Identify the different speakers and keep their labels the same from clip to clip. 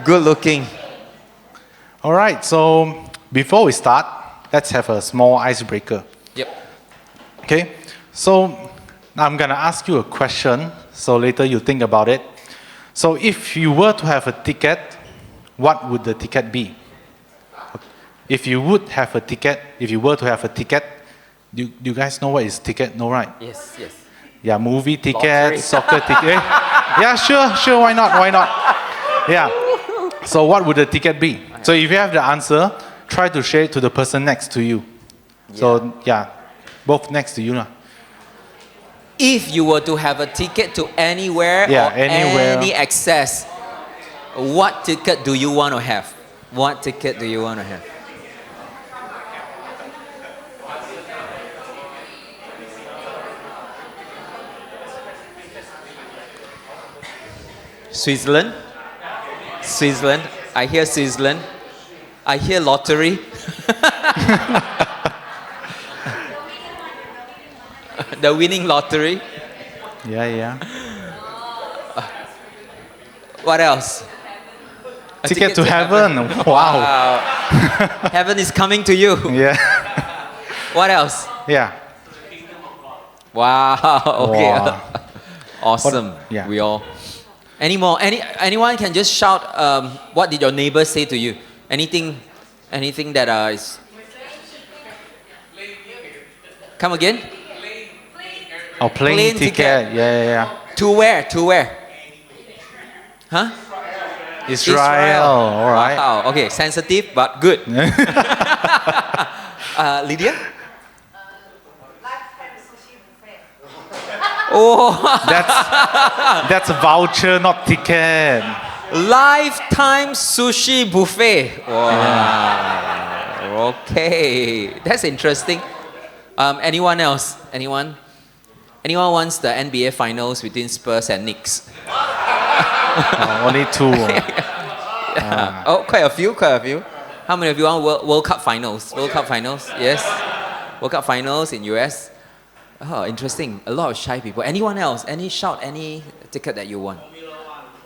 Speaker 1: Good looking.
Speaker 2: All right, so before we start, let's have a small icebreaker.
Speaker 1: Yep.
Speaker 2: Okay, so now I'm gonna ask you a question, so later you think about it. So if you were to have a ticket, what would the ticket be? If you were to have a ticket, do you guys know what is ticket? No, right?
Speaker 1: Yes.
Speaker 2: Yeah, movie
Speaker 1: Lottery.
Speaker 2: ticket, soccer ticket. Yeah, sure, why not? Yeah. So what would the ticket be? So if you have the answer, try to share it to the person next to you. So yeah, both next to you.
Speaker 1: If you were to have a ticket to anywhere or
Speaker 2: anywhere.
Speaker 1: any access, what ticket do you want to have? What ticket do you want to have? Switzerland. I hear Switzerland. I hear lottery. The winning lottery.
Speaker 2: Yeah.
Speaker 1: What else? A
Speaker 2: Ticket to heaven. Wow.
Speaker 1: Heaven is coming to you.
Speaker 2: Yeah.
Speaker 1: What else?
Speaker 2: Yeah.
Speaker 1: Wow. Okay.
Speaker 2: Wow.
Speaker 1: Awesome.
Speaker 2: Yeah.
Speaker 1: We all. Any more? Anyone can just shout. What did your neighbor say to you? Anything that is. Come again?
Speaker 2: Oh, plane ticket. Yeah.
Speaker 1: To where? Huh?
Speaker 2: Israel. All right.
Speaker 1: Wow. Okay. Sensitive but good. Lydia? Oh.
Speaker 2: That's a voucher, not ticket.
Speaker 1: Lifetime sushi buffet. Wow. Okay. That's interesting. Anyone else? Anyone wants the NBA finals between Spurs and Knicks?
Speaker 2: Only two.
Speaker 1: Quite a few. How many of you want World Cup finals? Yes. World Cup finals in US. Oh, interesting. A lot of shy people. Anyone else? Any ticket that you want?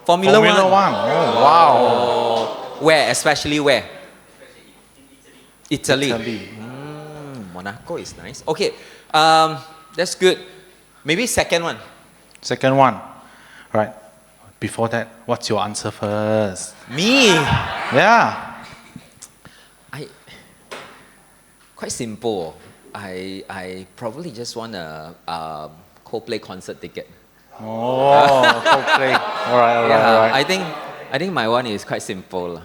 Speaker 1: Formula One.
Speaker 2: Oh, wow.
Speaker 1: Where? Especially where? Italy. Monaco is nice. Okay. That's good. Maybe second one.
Speaker 2: Right. Before that, what's your answer first?
Speaker 1: Me?
Speaker 2: Yeah.
Speaker 1: Quite simple. I probably just want a Coldplay concert ticket.
Speaker 2: Oh, Coldplay. All right.
Speaker 1: I think my one is quite simple.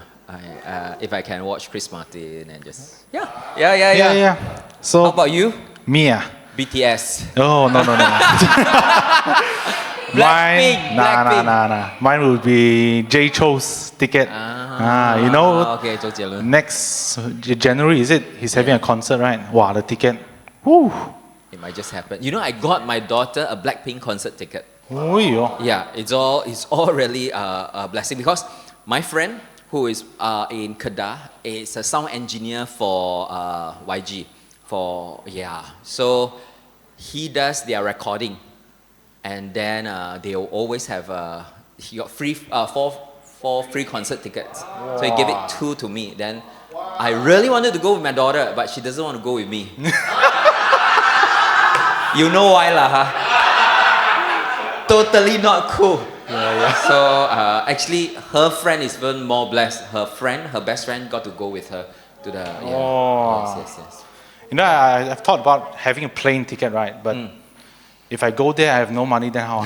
Speaker 1: If I can watch Chris Martin and just
Speaker 2: Yeah. So
Speaker 1: how about you?
Speaker 2: Me?
Speaker 1: BTS.
Speaker 2: Oh, no.
Speaker 1: Blackpink.
Speaker 2: Nah. Mine would be J Cho's ticket.
Speaker 1: Okay, Zhou Jielun.
Speaker 2: Next January, is it? He's having a concert, right? Wow, the ticket. Woo.
Speaker 1: It might just happen. I got my daughter a Blackpink concert ticket.
Speaker 2: Oh.
Speaker 1: Yeah, it's all really a blessing because my friend who is in Kedah is a sound engineer for YG. So he does their recording, and then they will always have he got free four free concert tickets. Wow. So he gave it 2 to me. Then I really wanted to go with my daughter, but she doesn't want to go with me. You know why lah, huh? Totally not cool.
Speaker 2: Yeah.
Speaker 1: So actually, her friend is even more blessed. Her best friend, got to go with her to the. Yeah. Yes.
Speaker 2: I've thought about having a plane ticket, right? But if I go there, I have no money. Then how?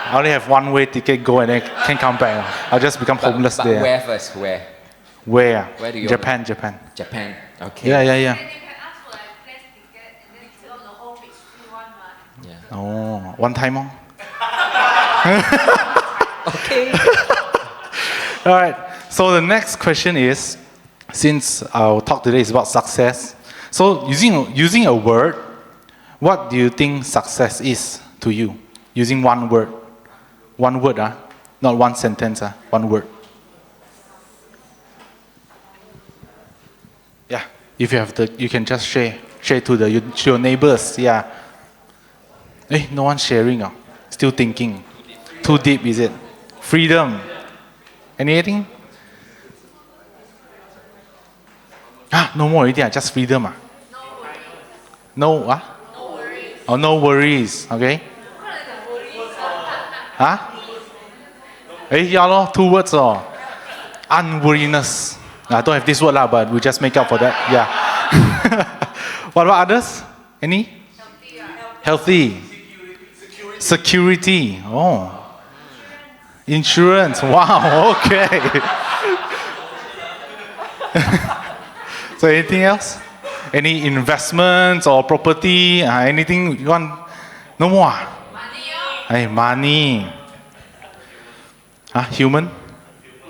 Speaker 2: I only have one-way ticket, go and then can't come back. I'll just become homeless there.
Speaker 1: Where first? Where?
Speaker 2: Where do
Speaker 1: you?
Speaker 2: Japan.
Speaker 1: Japan. Okay.
Speaker 2: Yeah.
Speaker 1: Yeah.
Speaker 2: Oh, one time on.
Speaker 1: Okay.
Speaker 2: All right. So the next question is, since our talk today is about success, so using a word, what do you think success is to you? Using one word, not one sentence, one word. Yeah. If you have you can just share to your neighbors. Yeah. No one sharing. Still thinking. Too deep, is it? Freedom. Anything? No more already. Just freedom. No what? No worries. Oh, no worries. Okay. Yeah, lor, 2 words. Unworriness. I don't have this word, but we just make up for that. Yeah. What about others? Any? Healthy. Security. Oh. Insurance. Wow. Okay. So anything else? Any investments or property? Anything you want? No more. Hey, money. Human?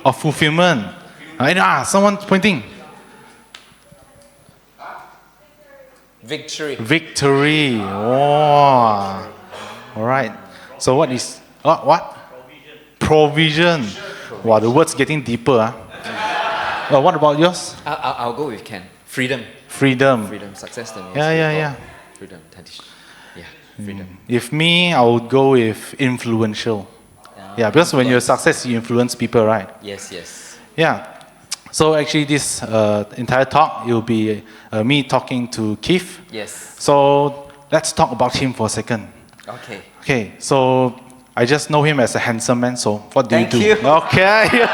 Speaker 2: Or fulfillment? Someone pointing.
Speaker 1: Victory.
Speaker 2: Victory. Oh. All right. So what is what? Provision. Wow, the word's getting deeper. What about yours?
Speaker 1: I'll go with Ken. Freedom.
Speaker 2: Freedom.
Speaker 1: Freedom. Success to me.
Speaker 2: Yeah.
Speaker 1: Freedom. Yeah. Freedom.
Speaker 2: If me, I would go with influential. Yeah, because when you're success, you influence people, right?
Speaker 1: Yes.
Speaker 2: Yeah. So actually, this entire talk, it will be me talking to Keith.
Speaker 1: Yes.
Speaker 2: So let's talk about him for a second. Okay. So I just know him as a handsome man. So what do you do?
Speaker 1: Thank you.
Speaker 2: Okay.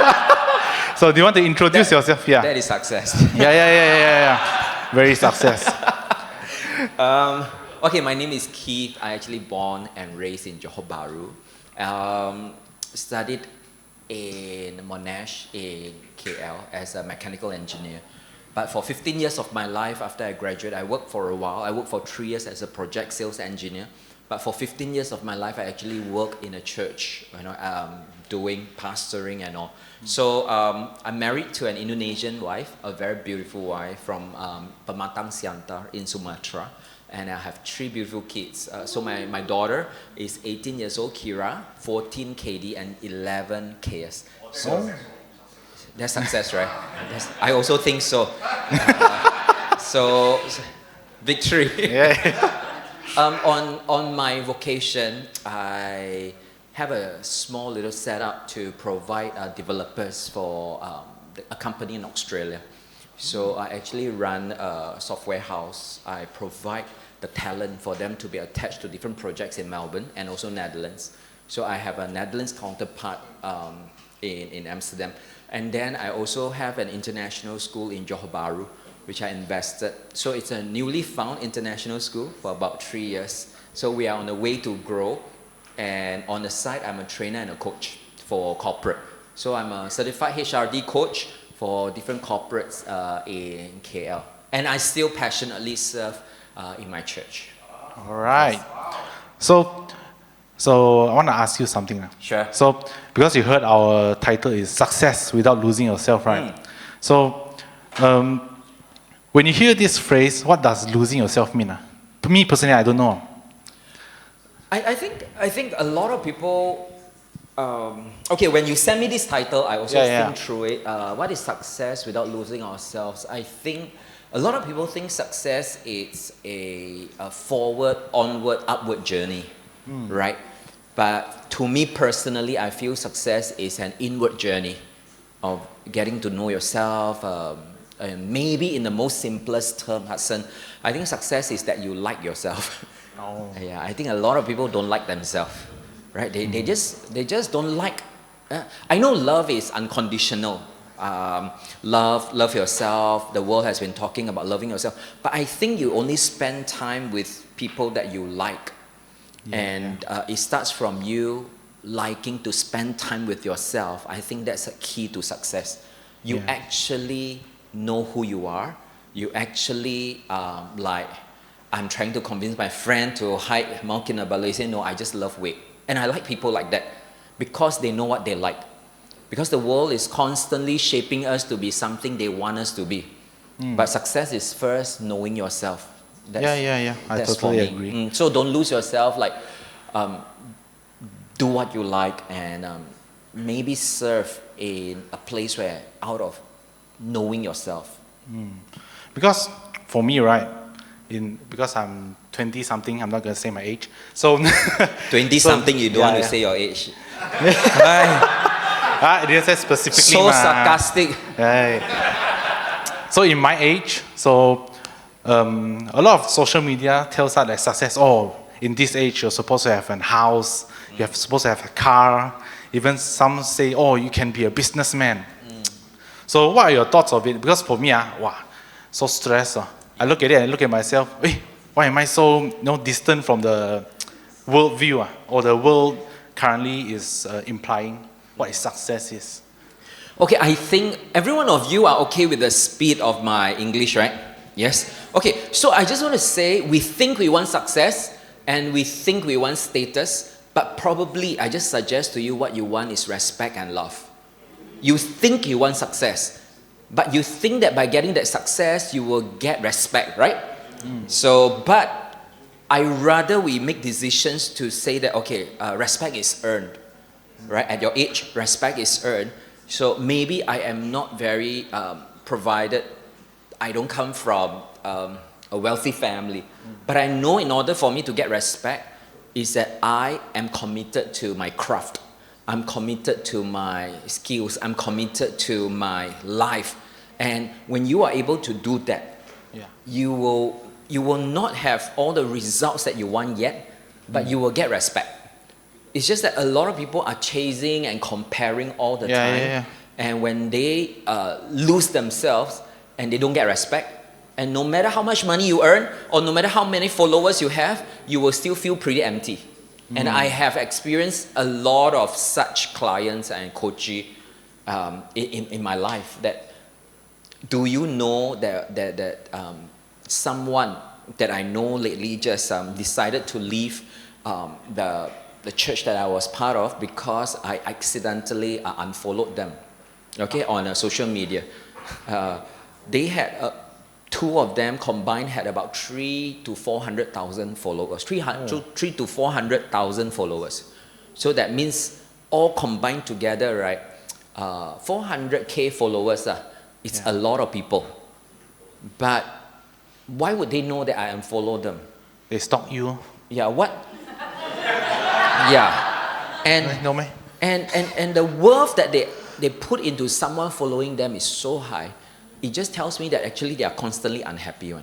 Speaker 2: So do you want to introduce yourself? Yeah.
Speaker 1: That is success.
Speaker 2: Yeah. Very success.
Speaker 1: Okay, my name is Keith. I actually born and raised in Johor Bahru. Studied in Monash in KL as a mechanical engineer. But for 15 years of my life after I graduated, I worked for a while. I worked for 3 years as a project sales engineer. But for 15 years of my life, I actually worked in a church, doing pastoring and all. So I'm married to an Indonesian wife, a very beautiful wife from Pematang Siantar in Sumatra. And I have 3 beautiful kids. So my daughter is 18 years old, Kira, 14 KD, and 11 KS. So that's success, right? I also think so. So victory.
Speaker 2: Yeah.
Speaker 1: On my vocation, I have a small little setup to provide developers for a company in Australia. So I actually run a software house. I provide the talent for them to be attached to different projects in Melbourne and also Netherlands. So I have a Netherlands counterpart in Amsterdam. And then I also have an international school in Johor Bahru, which I invested. So it's a newly found international school for about 3 years. So we are on the way to grow. And on the side, I'm a trainer and a coach for corporate. So I'm a certified HRD coach for different corporates in KL. And I still passionately serve in my church.
Speaker 2: All right. So I want to ask you something.
Speaker 1: Sure.
Speaker 2: So because you heard our title is Success Without Losing Yourself, right? So when you hear this phrase, what does losing yourself mean? To me personally, I don't know.
Speaker 1: I think a lot of people. When you send me this title, I also think through it. What is success without losing ourselves? I think a lot of people think success is a forward, onward, upward journey, right? But to me personally, I feel success is an inward journey of getting to know yourself. And maybe in the most simplest term, Hudson, I think success is that you like yourself. Yeah, I think a lot of people don't like themselves, right? They just don't like. I know love is unconditional. Love yourself. The world has been talking about loving yourself, but I think you only spend time with people that you like, and it starts from you liking to spend time with yourself. I think that's a key to success. You actually know who you are. You actually I'm trying to convince my friend to hike Mount Kinabalu. He said, no, I just love weight. And I like people like that because they know what they like. Because the world is constantly shaping us to be something they want us to be. But success is first knowing yourself.
Speaker 2: I totally agree.
Speaker 1: So don't lose yourself. Do what you like and maybe serve in a place where out of knowing yourself.
Speaker 2: Because for me, right, because I'm 20 something, I'm not going to say my age. So
Speaker 1: 20 something, you don't want to say your age.
Speaker 2: It didn't say specifically.
Speaker 1: So sarcastic.
Speaker 2: Right. So in my age, a lot of social media tells us that success, in this age you're supposed to have a house, you're supposed to have a car, even some say, you can be a businessman. So what are your thoughts of it? Because for me, so stressed. I look at it and I look at myself, why am I so distant from the world view, or the world currently is implying what success is?
Speaker 1: Okay, I think every one of you are okay with the speed of my English, right? Yes? Okay, so I just want to say, we think we want success and we think we want status, but probably I just suggest to you what you want is respect and love. You think you want success, but you think that by getting that success, you will get respect, right? But I rather we make decisions to say that, respect is earned, right? At your age, respect is earned. So maybe I am not very provided. I don't come from a wealthy family. But I know in order for me to get respect is that I am committed to my craft. I'm committed to my skills. I'm committed to my life. And when you are able to do that, you will not have all the results that you want yet, but you will get respect. It's just that a lot of people are chasing and comparing all the time. And when they lose themselves and they don't get respect, and no matter how much money you earn or no matter how many followers you have, you will still feel pretty empty. And I have experienced a lot of such clients and coaches in my life. That do you know that someone that I know lately just decided to leave the church that I was part of because I accidentally unfollowed them, on social media. They had two of them combined had about 300,000 to 400,000 followers. 300 to 400,000 followers. So that means all combined together, right? 400K followers. It's a lot of people. But why would they know that I unfollowed them?
Speaker 2: They stalk you.
Speaker 1: Yeah, what? Yeah. And the worth that they put into someone following them is so high. It just tells me that actually they are constantly unhappy.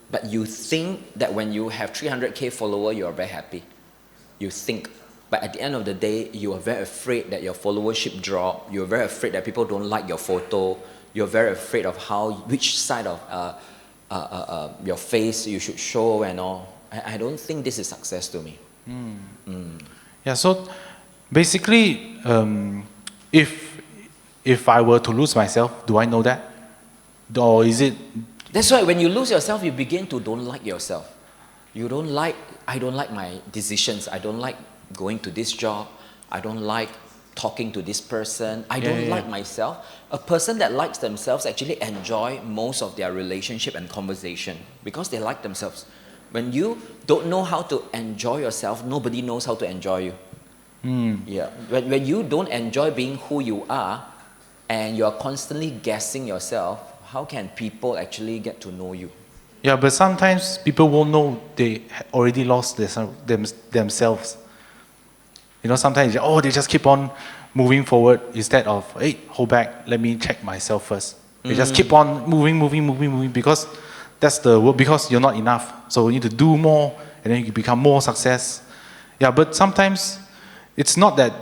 Speaker 1: But you think that when you have 300K followers, you are very happy. You think. But at the end of the day, you are very afraid that your followership drop. You're very afraid that people don't like your photo. You're very afraid of which side of your face you should show and all. I don't think this is success to me.
Speaker 2: Yeah, so basically, if I were to lose myself, do I know that? Or is it?
Speaker 1: That's why when you lose yourself, you begin to don't like yourself. I don't like my decisions. I don't like going to this job. I don't like talking to this person. I don't like myself. A person that likes themselves actually enjoy most of their relationship and conversation because they like themselves. When you don't know how to enjoy yourself, nobody knows how to enjoy you. Yeah. When you don't enjoy being who you are and you're constantly guessing yourself, how can people actually get to know you?
Speaker 2: Yeah, but sometimes people won't know they already lost themselves. Sometimes they just keep on moving forward instead of, hold back, let me check myself first. They just keep on moving because that's the work, because you're not enough. So you need to do more and then you become more success. Yeah, but sometimes it's not that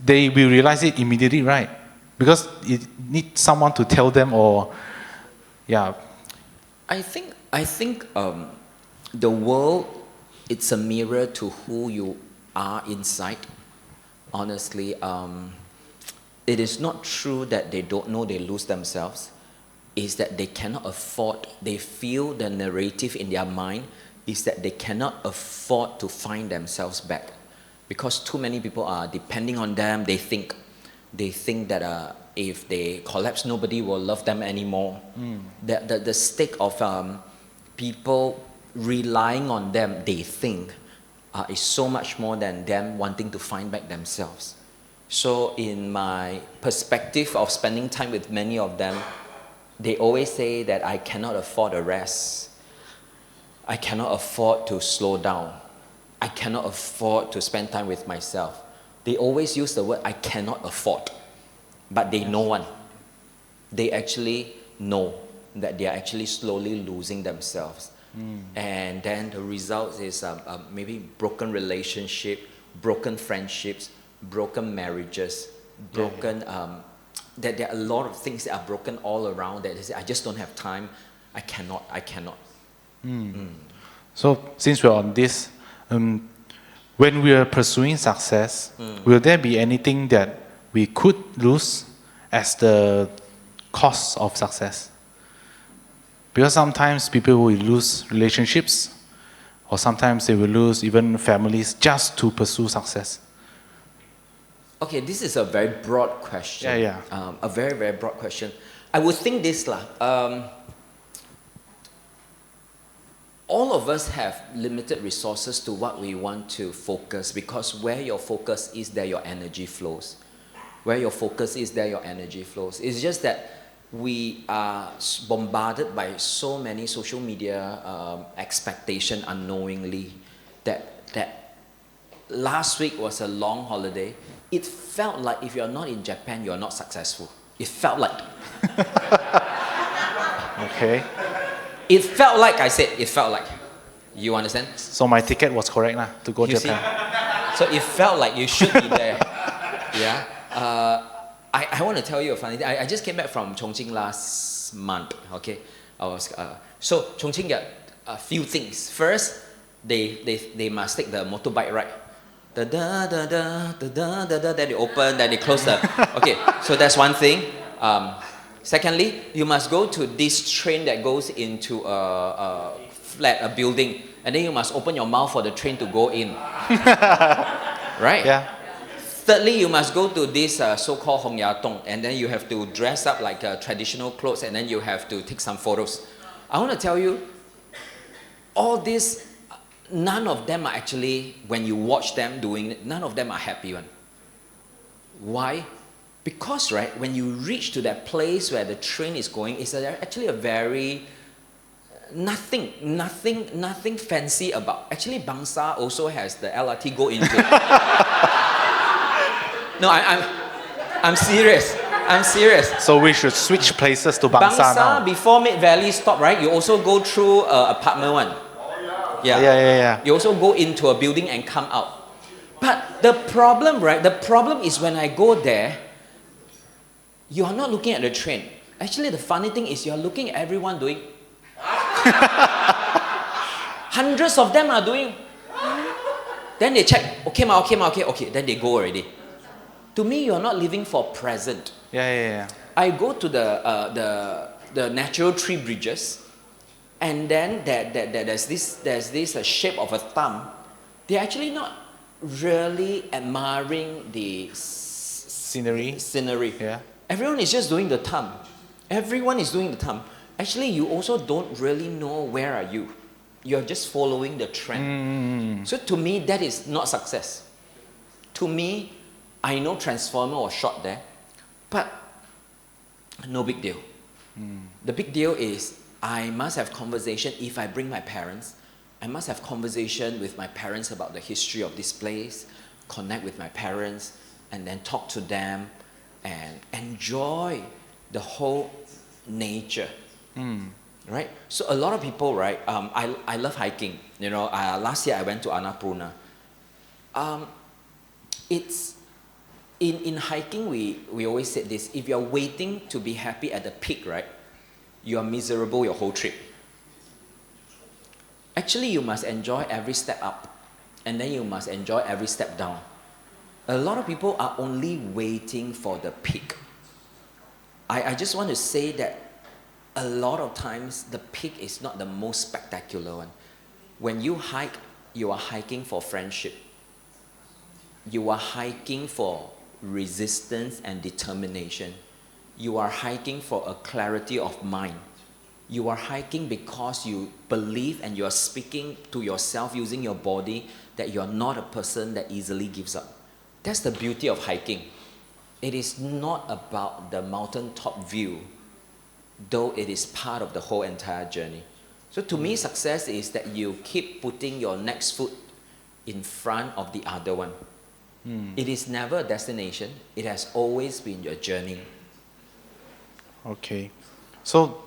Speaker 2: they will realize it immediately, right? Because it needs someone to tell them
Speaker 1: I think the world, it's a mirror to who you are inside. Honestly, it is not true that they don't know they lose themselves. It's that they cannot afford, they feel the narrative in their mind is that they cannot afford to find themselves back. Because too many people are depending on them. They think that if they collapse, nobody will love them anymore. The stake of people relying on them, they think, is so much more than them wanting to find back themselves. So in my perspective of spending time with many of them, they always say that I cannot afford a rest. I cannot afford to slow down. I cannot afford to spend time with myself. they always use the word, I cannot afford. But they know one. They actually know that they are actually slowly losing themselves. And then the result is maybe broken relationship, broken friendships, broken marriages, broken, that there are a lot of things that are broken all around that they say, I just don't have time, I cannot.
Speaker 2: So since we're on this, when we are pursuing success, will there be anything that we could lose as the cost of success? Because sometimes people will lose relationships, or sometimes they will lose even families just to pursue success.
Speaker 1: Okay, this is a very broad question. A very, very broad question. I would think this all of us have limited resources to what we want to focus, because where your focus is, there your energy flows. Where your focus is, there your energy flows. It's just that we are bombarded by so many social media expectation unknowingly that last week was a long holiday. It felt like if you're not in Japan, you're not successful. It felt like.
Speaker 2: Okay.
Speaker 1: It felt like, I said, it felt like. You understand?
Speaker 2: So my ticket was correct to go to Japan.
Speaker 1: See? So it felt like you should be there. Yeah. I want to tell you a funny thing. I just came back from Chongqing last month. Okay. So Chongqing got a few things. First, they must take the motorbike ride. Then they open, then they close the. Okay. So that's one thing. Secondly, you must go to this train that goes into a flat, a building, and then you must open your mouth for the train to go in. Right?
Speaker 2: Yeah.
Speaker 1: Thirdly, you must go to this so-called Hong Ya Tong, and then you have to dress up like traditional clothes, and then you have to take some photos. I want to tell you, all this, none of them are actually, when you watch them doing it, none of them are happy one. Why? Because, right, when you reach to that place where the train is going, it's actually a very, nothing fancy about. Actually, Bangsa also has the LRT go into. No, I'm serious. I'm serious.
Speaker 2: So we should switch places to Bangsa now.
Speaker 1: Before Mid Valley stop, right? You also go through apartment one. Yeah. You also go into a building and come out. But the problem, right? The problem is when I go there, you are not looking at the train. Actually, the funny thing is you are looking at everyone doing. Hundreds of them are doing. Then they check. Okay. Then they go already. To me, you are not living for present.
Speaker 2: Yeah.
Speaker 1: I go to the natural tree bridges, and then there's this shape of a thumb. They're actually not really admiring the
Speaker 2: Scenery. Yeah.
Speaker 1: Everyone is just doing the thumb. Everyone is doing the thumb. Actually, you also don't really know where are you. You're just following the trend. So to me, that is not success. To me, I know Transformer was shot there, but no big deal. The big deal is I must have conversation. If I bring my parents, I must have conversation with my parents about the history of this place, connect with my parents, and then talk to them and enjoy the whole nature. Right? So a lot of people, right? I love hiking. You know, last year I went to Annapurna. It's in hiking we always said this: if you're waiting to be happy at the peak, right, you are miserable your whole trip. Actually, you must enjoy every step up, and then you must enjoy every step down. A lot of people are only waiting for the peak. I just want to say that a lot of times the peak is not the most spectacular one. When you hike, you are hiking for friendship. You are hiking for resistance and determination. You are hiking for a clarity of mind. You are hiking because you believe and you are speaking to yourself using your body that you are not a person that easily gives up. That's the beauty of hiking. It is not about the mountaintop view, though it is part of the whole entire journey. So to me, success is that you keep putting your next foot in front of the other one. It is never a destination. It has always been your journey.
Speaker 2: Okay. So,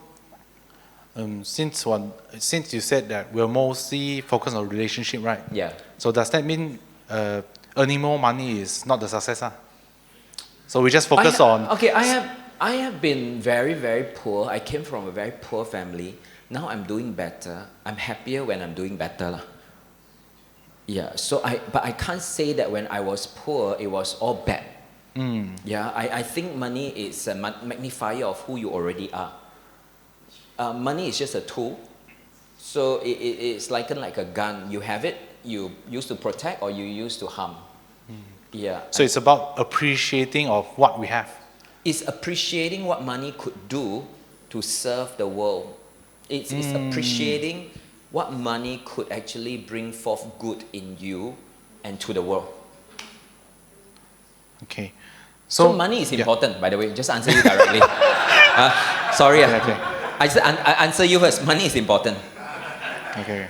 Speaker 2: since you said that we're mostly focused on relationship, right?
Speaker 1: Yeah.
Speaker 2: So does that mean earning more money is not the success? So we just focus on...
Speaker 1: Okay, I have been very, very poor. I came from a very poor family. Now I'm doing better. I'm happier when I'm doing better. Yeah, but I can't say that when I was poor, it was all bad. Yeah, I think money is a magnifier of who you already are. Money is just a tool. So it's like a gun. You have it, you use to protect or you use to harm. Yeah.
Speaker 2: So it's about appreciating of what we have.
Speaker 1: It's appreciating what money could do to serve the world. It's appreciating what money could actually bring forth good in you and to the world.
Speaker 2: Okay.
Speaker 1: So money is important, by the way. Just answer you directly. Sorry.
Speaker 2: Okay.
Speaker 1: I answer you first. Money is important.
Speaker 2: Okay.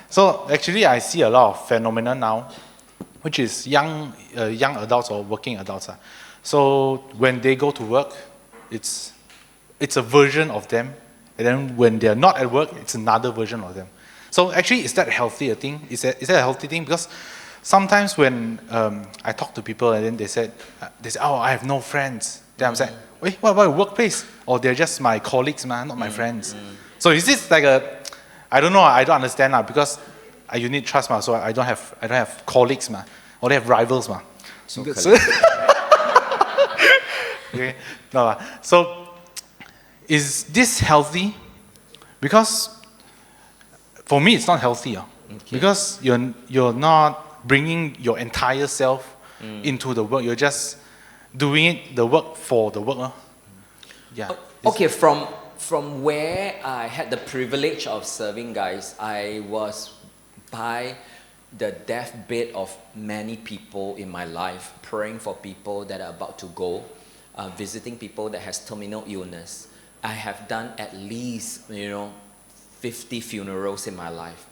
Speaker 2: So actually, I see a lot of phenomena now, which is young adults or working adults. So when they go to work, it's a version of them, and then when they're not at work, it's another version of them. So actually, is that a healthy thing? Is that a healthy thing? Because sometimes when I talk to people and then they say, oh, I have no friends. Then I'm saying, wait, what about workplace? Or they're just my colleagues, man, not my friends. So is this like I don't know, I don't understand now because you need trust, so I don't have colleagues, or they have rivals,
Speaker 1: So
Speaker 2: okay. No, so is this healthy? Because for me, it's not healthy. Because you're not bringing your entire self into the work. You're just doing the work for the work. Yeah.
Speaker 1: Okay, from where I had the privilege of serving guys, I was by the deathbed of many people in my life, praying for people that are about to go, visiting people that has terminal illness. I have done at least 50 funerals in my life,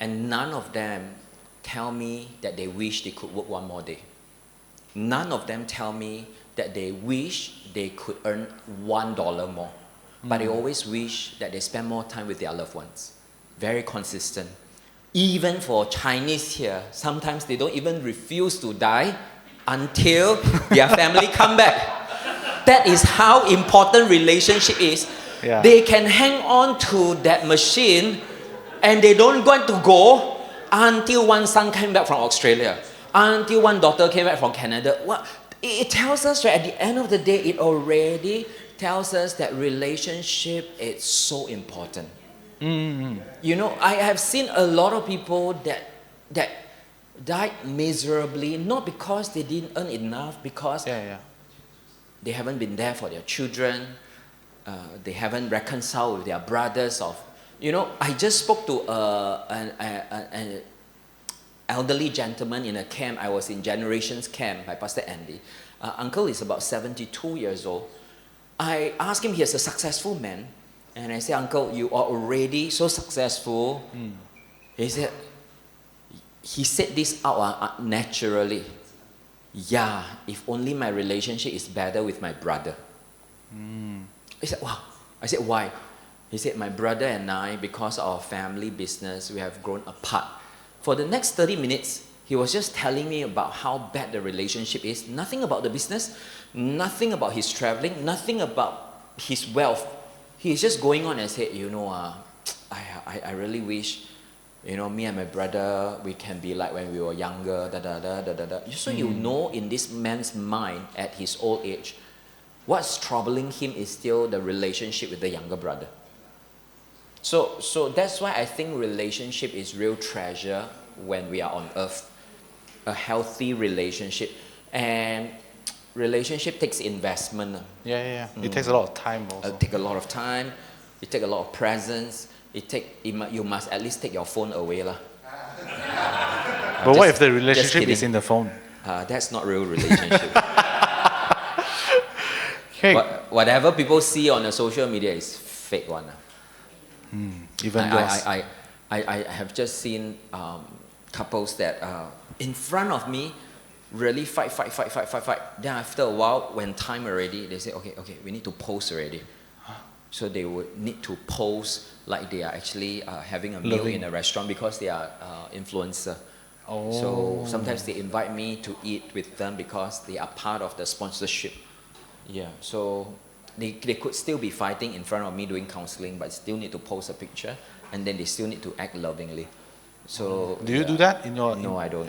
Speaker 1: and none of them tell me that they wish they could work one more day. None of them tell me that they wish they could earn $1 more, but they always wish that they spend more time with their loved ones. Very consistent. Even for Chinese here, sometimes they don't even refuse to die until their family come back. That is how important relationship is.
Speaker 2: Yeah.
Speaker 1: They can hang on to that machine and they don't want to go until one son came back from Australia, until one daughter came back from Canada. Well, it tells us that at the end of the day, it already tells us that relationship is so important. I have seen a lot of people that died miserably, not because they didn't earn enough, because they haven't been there for their children, they haven't reconciled with their brothers. I just spoke to an elderly gentleman in a camp. I was in Generations Camp by Pastor Andy. Uncle is about 72 years old. I asked him, he is a successful man. And I said, Uncle, you are already so successful. He said this out naturally. Yeah, if only my relationship is better with my brother. I said, wow. I said, why? He said, my brother and I, because of our family business, we have grown apart. For the next 30 minutes, he was just telling me about how bad the relationship is. Nothing about the business, nothing about his traveling, nothing about his wealth. He's just going on and said, I really wish, me and my brother, we can be like when we were younger, So in this man's mind at his old age, what's troubling him is still the relationship with the younger brother. So that's why I think relationship is real treasure when we are on earth. A healthy relationship. And relationship takes investment.
Speaker 2: It takes a lot of time also.
Speaker 1: It takes a lot of time. It takes a lot of presence. You must at least take your phone away.
Speaker 2: But what if the relationship is in the phone?
Speaker 1: That's not real relationship.
Speaker 2: Okay.
Speaker 1: Whatever people see on the social media is fake one.
Speaker 2: Even yours.
Speaker 1: I have just seen couples that in front of me, really fight. Then after a while, when time already, they say, okay, we need to post already. So they would need to post like they are actually having a meal in a restaurant because they are influencer.
Speaker 2: Oh.
Speaker 1: So sometimes they invite me to eat with them because they are part of the sponsorship. Yeah, so they could still be fighting in front of me doing counseling, but still need to post a picture, and then they still need to act lovingly. So
Speaker 2: do you do that in your?
Speaker 1: No, I don't.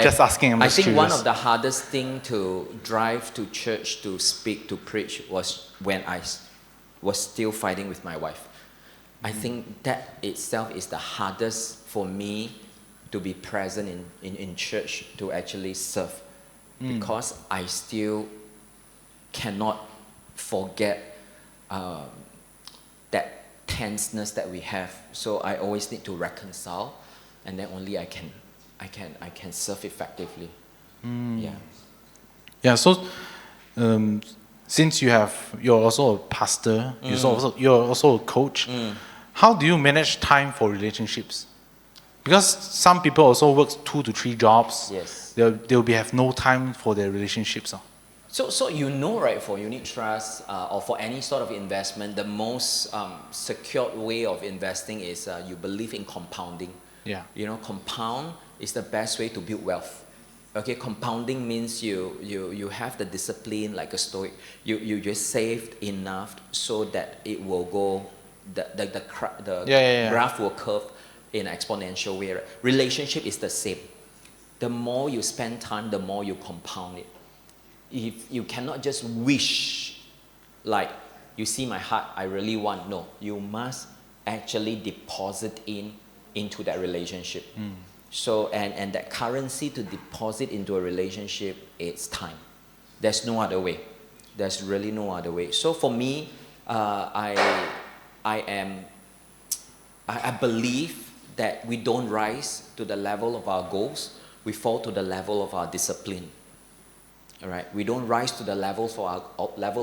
Speaker 2: Just asking.
Speaker 1: I think one of the hardest thing to drive to church to speak to preach was when I was still fighting with my wife. I think that itself is the hardest for me to be present in church to actually serve, because I still cannot forget that tenseness that we have. So I always need to reconcile, and then only I can serve effectively.
Speaker 2: Yeah. So, since you're also a pastor, you're also a coach. How do you manage time for relationships? Because some people also work 2 to 3 jobs.
Speaker 1: Yes.
Speaker 2: They'll have no time for their relationships.
Speaker 1: So you know, right, for unit trust or for any sort of investment, the most secured way of investing is you believe in compounding.
Speaker 2: Yeah.
Speaker 1: You know, compound is the best way to build wealth. Okay, compounding means you have the discipline like a stoic. You just saved enough so that it will go, the graph will curve in an exponential way. Right? Relationship is the same. The more you spend time, the more you compound it. If you cannot just wish, like, you see my heart, I really want. No, you must actually deposit into that relationship. So, and that currency to deposit into a relationship, it's time. There's no other way. There's really no other way. So for me, I believe that we don't rise to the level of our goals. We fall to the level of our discipline. All right, we don't rise to the level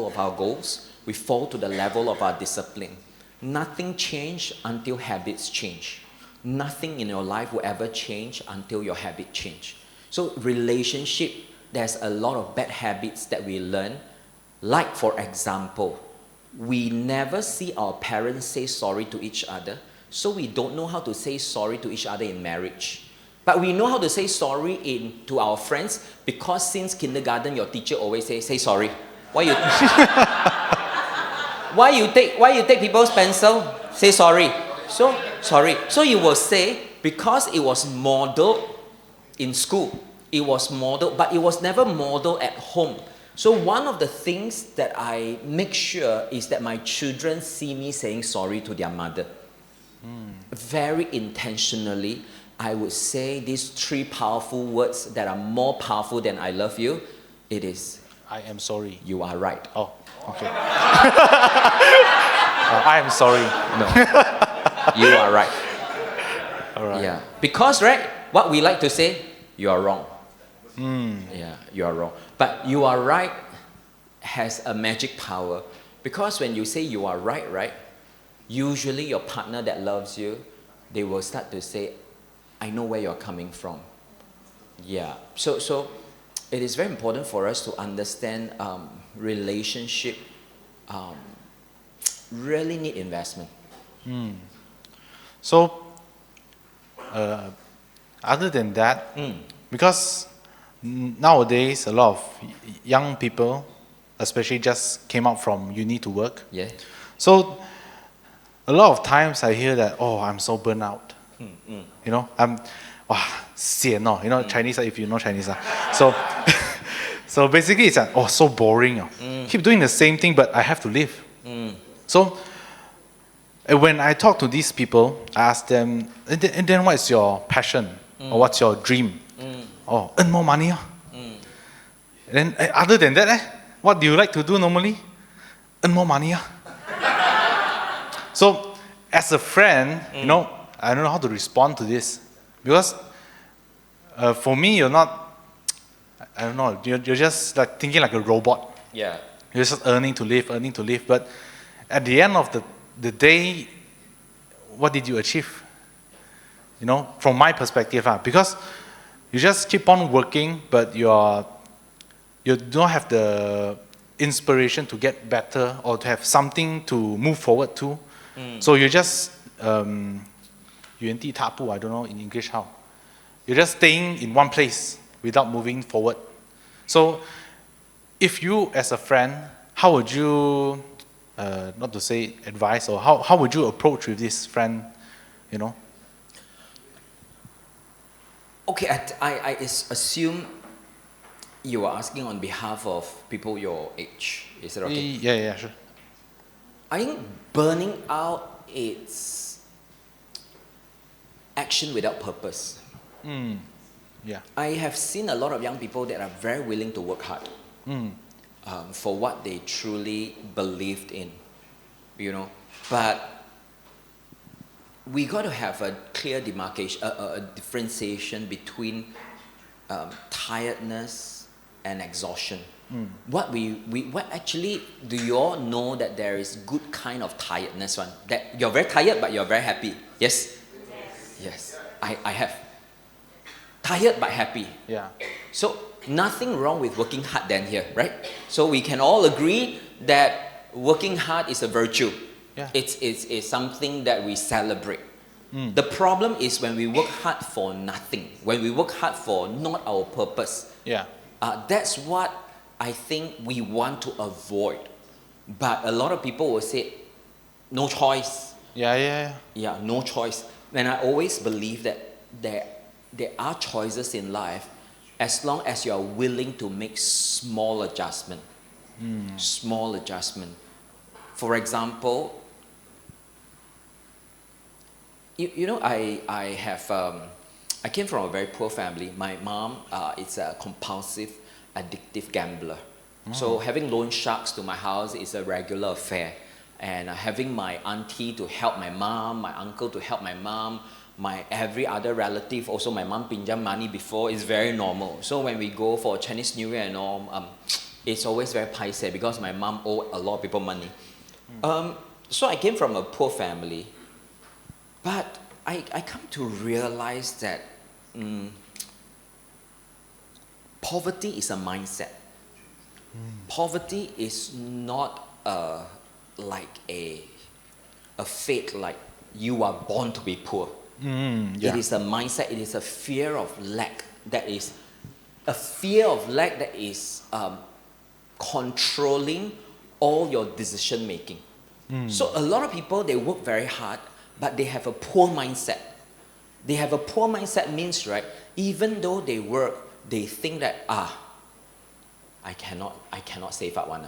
Speaker 1: of our goals. We fall to the level of our discipline. Nothing changes until habits change. Nothing in your life will ever change until your habit change. So relationship, there's a lot of bad habits that we learn. Like, for example, we never see our parents say sorry to each other. So we don't know how to say sorry to each other in marriage. But we know how to say sorry to our friends, because since kindergarten, your teacher always say sorry. Why you take people's pencil? Say sorry. So sorry. So you will say, because it was modeled in school, it was modeled, but it was never modeled at home. So one of the things that I make sure is that my children see me saying sorry to their mother. Very intentionally, I would say these 3 powerful words that are more powerful than I love you. It is,
Speaker 2: I am sorry.
Speaker 1: You are right.
Speaker 2: Oh, okay. I am sorry.
Speaker 1: No. You are right.
Speaker 2: All right.
Speaker 1: Yeah. Because, right, what we like to say, you are wrong. Yeah, you are wrong. But you are right has a magic power. Because when you say you are right, usually your partner that loves you, they will start to say, I know where you're coming from. Yeah. So it is very important for us to understand relationship really need investment.
Speaker 2: So, other than that, because nowadays a lot of young people, especially, just came out from uni to work.
Speaker 1: Yeah.
Speaker 2: So, a lot of times I hear that, oh, I'm so burnt out. You know, I'm, sian, no. You know, Chinese, if you know Chinese. So, so basically it's like, oh, so boring. Keep doing the same thing, but I have to live. So, when I talk to these people, I ask them, and then what's your passion? Or what's your dream? Oh, earn more money. And then, other than that, what do you like to do normally? Earn more money. So, as a friend, you know, I don't know how to respond to this. Because for me, you're not, I don't know, you're just like thinking like a robot.
Speaker 1: Yeah.
Speaker 2: You're just earning to live. But at the end of the day, what did you achieve? You know, from my perspective, because you just keep on working, but you don't have the inspiration to get better or to have something to move forward to. So you just 原地踏步, I don't know in English how. You're just staying in one place without moving forward. So if you as a friend, how would you, not to say advise, or how would you approach with this friend, you know?
Speaker 1: Okay, I assume you are asking on behalf of people your age. Is that okay?
Speaker 2: Yeah, sure.
Speaker 1: I think burning out is action without purpose.
Speaker 2: Yeah.
Speaker 1: I have seen a lot of young people that are very willing to work hard for what they truly believed in, you know. But we got to have a clear demarcation, a differentiation between tiredness and exhaustion. What actually, do you all know that there is good kind of tiredness one? That you're very tired but you're very happy. Yes? Yes. I have. Tired but happy.
Speaker 2: Yeah.
Speaker 1: So nothing wrong with working hard then here, right? So we can all agree that working hard is a virtue.
Speaker 2: Yeah.
Speaker 1: It's something that we celebrate. The problem is when we work hard for nothing, when we work hard for not our purpose.
Speaker 2: Yeah.
Speaker 1: That's what I think we want to avoid. But a lot of people will say, no choice.
Speaker 2: Yeah.
Speaker 1: Yeah, no choice. And I always believe that there are choices in life as long as you are willing to make small adjustment. Small adjustment. For example, you know, I came from a very poor family. My mom is a compulsive, addictive gambler. So having loan sharks to my house is a regular affair. And having my auntie to help my mom, my uncle to help my mom, my every other relative, also my mom pinjam money before, is very normal. So when we go for Chinese New Year and all, it's always very paiseh because my mom owed a lot of people money. So I came from a poor family, but I come to realize that poverty is a mindset. Poverty is not like a fate, like you are born to be poor. It is a mindset, it is a fear of lack that is controlling all your decision making. So a lot of people, they work very hard, but they have a poor mindset. They have a poor mindset means, right, even though they work, they think that, I cannot save up one.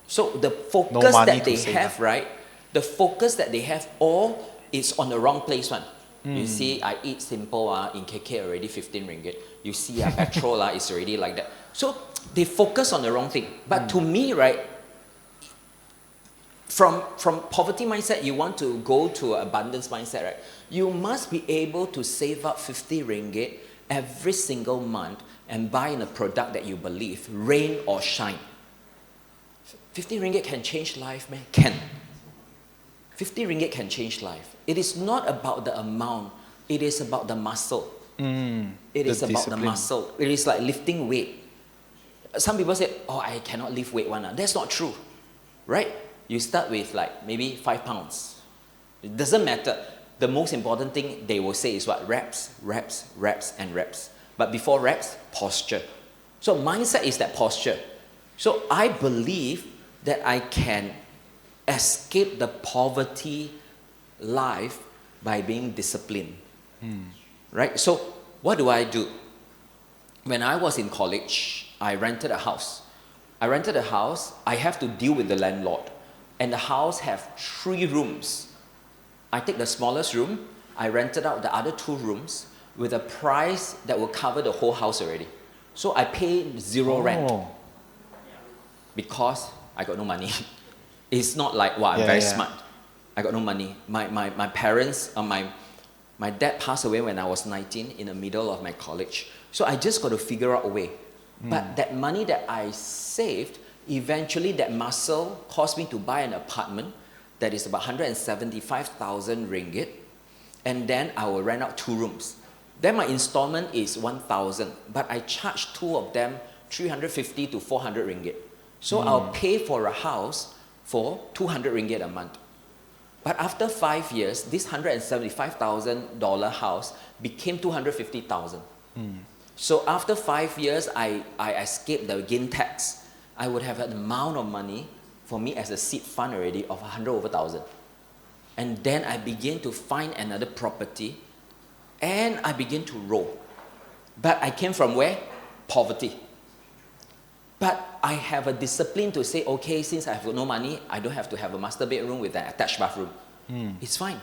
Speaker 1: So the focus that they have, right, the focus that they have all is on the wrong place one. You see, I eat simple in KK already 15 ringgit. You see, petrol is already like that. So they focus on the wrong thing. But to me, right, from poverty mindset, you want to go to abundance mindset, right? You must be able to save up 50 ringgit every single month and buy in a product that you believe, rain or shine. 50 ringgit can change life, man. Can. 50 ringgit can change life. It is not about the amount. It is about the muscle. It is about the muscle. It is like lifting weight. Some people say, I cannot lift weight one. That's not true, right? You start with like maybe 5 pounds. It doesn't matter. The most important thing they will say is what? Reps, reps, reps, and reps. But before reps, posture. So mindset is that posture. So I believe that I can escape the poverty life by being disciplined. Right? So what do I do? When I was in college, I rented a house. I have to deal with the landlord. And the house have 3 rooms. I take the smallest room, I rented out the other 2 rooms with a price that will cover the whole house already. So I pay 0 rent because I got no money. It's not like, I'm very smart. I got no money. My parents, my dad passed away when I was 19 in the middle of my college. So I just got to figure out a way. But that money that I saved, eventually that muscle caused me to buy an apartment that is about 175,000 ringgit. And then I will rent out 2 rooms. Then my installment is 1,000, but I charge two of them 350 to 400 ringgit. So I'll pay for a house for 200 ringgit a month. But after 5 years, this $175,000 house became 250,000. So after 5 years, I escaped the gain tax. I would have an amount of money for me as a seed fund already of 100 over thousand. And then I begin to find another property and I begin to roll. But I came from where? Poverty. But I have a discipline to say, okay, since I have no money, I don't have to have a master bedroom with an attached bathroom. It's fine.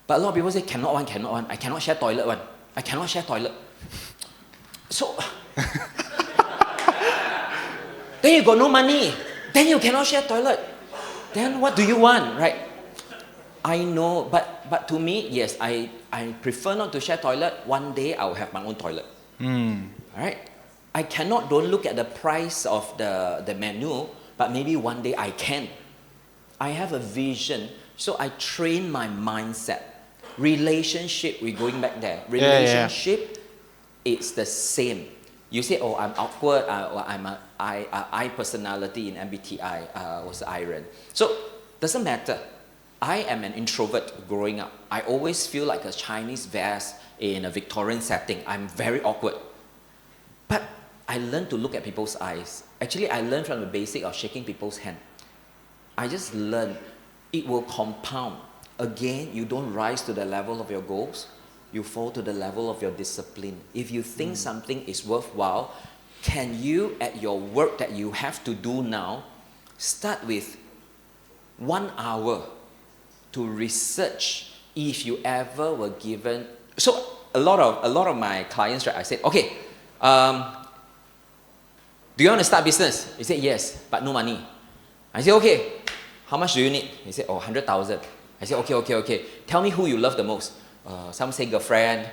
Speaker 1: But a lot of people say, cannot one. I cannot share toilet one. I cannot share toilet. So, then you got no money. Then you cannot share toilet. Then what do you want, right? I know, but to me, yes, I prefer not to share toilet. One day I will have my own toilet. Alright? I don't look at the price of the menu, but maybe one day I can. I have a vision, so I train my mindset. Relationship, we're going back there. Relationship, it's the same. You say, oh, I'm awkward, or I'm a I personality in MBTI, was iron. So, doesn't matter. I am an introvert growing up. I always feel like a Chinese vase in a Victorian setting. I'm very awkward. But I learned to look at people's eyes. Actually, I learned from the basic of shaking people's hand. I just learned it will compound. Again, you don't rise to the level of your goals. You fall to the level of your discipline. If you think something is worthwhile, can you, at your work that you have to do now, start with 1 hour to research if you ever were given. So a lot of my clients, right, I said, okay, do you want to start business? He said, yes, but no money. I said, okay, how much do you need? He said, oh, 100,000. I said, okay. Tell me who you love the most. Some say girlfriend,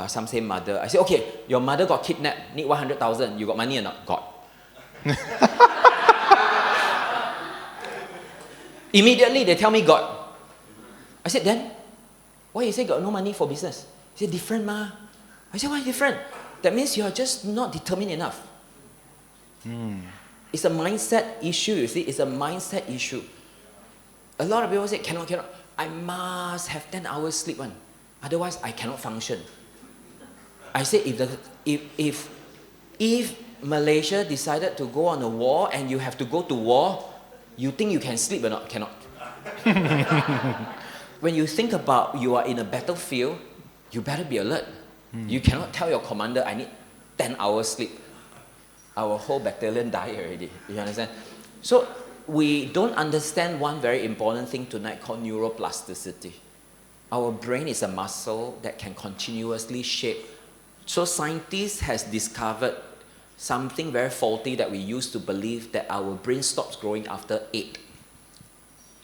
Speaker 1: some say mother. I said, okay, your mother got kidnapped, need 100,000. You got money or not? Got. Immediately they tell me God. I said, then why you say got no money for business? He said, different ma. I said, why different? That means you are just not determined enough. It's a mindset issue, you see. It's a mindset issue. A lot of people say, cannot. I must have 10 hours sleep one. Otherwise, I cannot function. I say, if Malaysia decided to go on a war and you have to go to war, you think you can sleep or not? Cannot. When you think about you are in a battlefield, you better be alert. You cannot tell your commander, I need 10 hours sleep. Our whole battalion died already. You understand? So we don't understand one very important thing tonight called neuroplasticity. Our brain is a muscle that can continuously shape. So scientists has discovered something very faulty that we used to believe, that our brain stops growing after 8.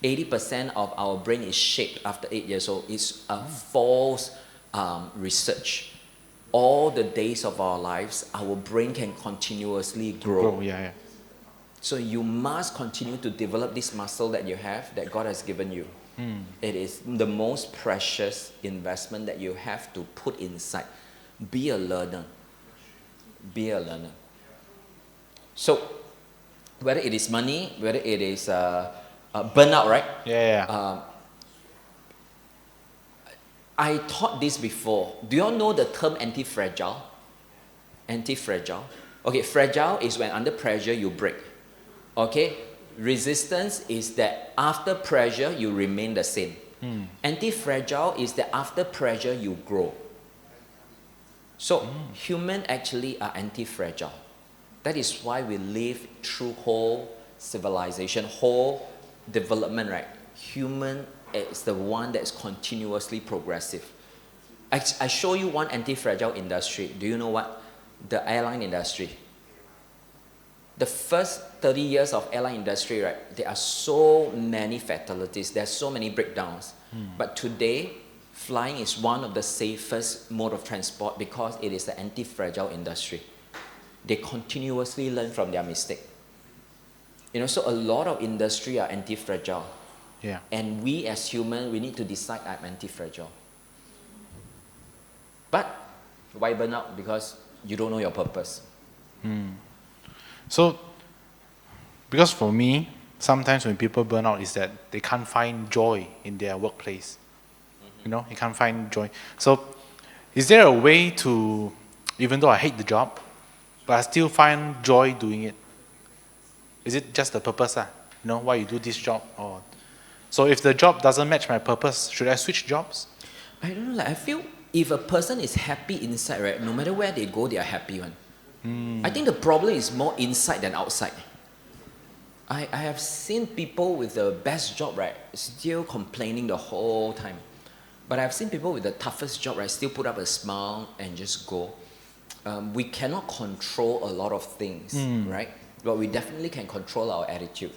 Speaker 1: 80% of our brain is shaped after 8 years old. It's a false research. All the days of our lives, our brain can continuously grow. So you must continue to develop this muscle that you have, that God has given you. It is the most precious investment that you have to put inside. Be a learner. Be a learner. So whether it is money, whether it is burnout, right? I taught this before. Do you all know the term anti-fragile? Anti-fragile. Okay, fragile is when under pressure you break. Okay, resistance is that after pressure you remain the same. Anti-fragile is that after pressure you grow. So humans actually are anti-fragile. That is why we live through whole civilization, whole development, right? Human is the one that's continuously progressive. I show you one anti-fragile industry. Do you know what? The airline industry. The first 30 years of airline industry, right? There are so many fatalities. There are so many breakdowns. But today, flying is one of the safest mode of transport because it is the anti-fragile industry. They continuously learn from their mistake. You know, so a lot of industry are anti-fragile. And we as humans, we need to decide I'm anti-fragile. But Why burnout? Because you don't know your purpose.
Speaker 2: So, because for me, sometimes when people burn out is that they can't find joy in their workplace. You know, they can't find joy. So, is there a way to, even though I hate the job, but I still find joy doing it? Is it just the purpose? You know, why you do this job? Or so if the job doesn't match my purpose, should I switch jobs?
Speaker 1: I don't know, like I feel if a person is happy inside, right, no matter where they go, they are happy one. I think the problem is more inside than outside. I have seen people with the best job, right, still complaining the whole time. But I've seen people with the toughest job, right, still put up a smile and just go. We cannot control a lot of things, right? But we definitely can control our attitude.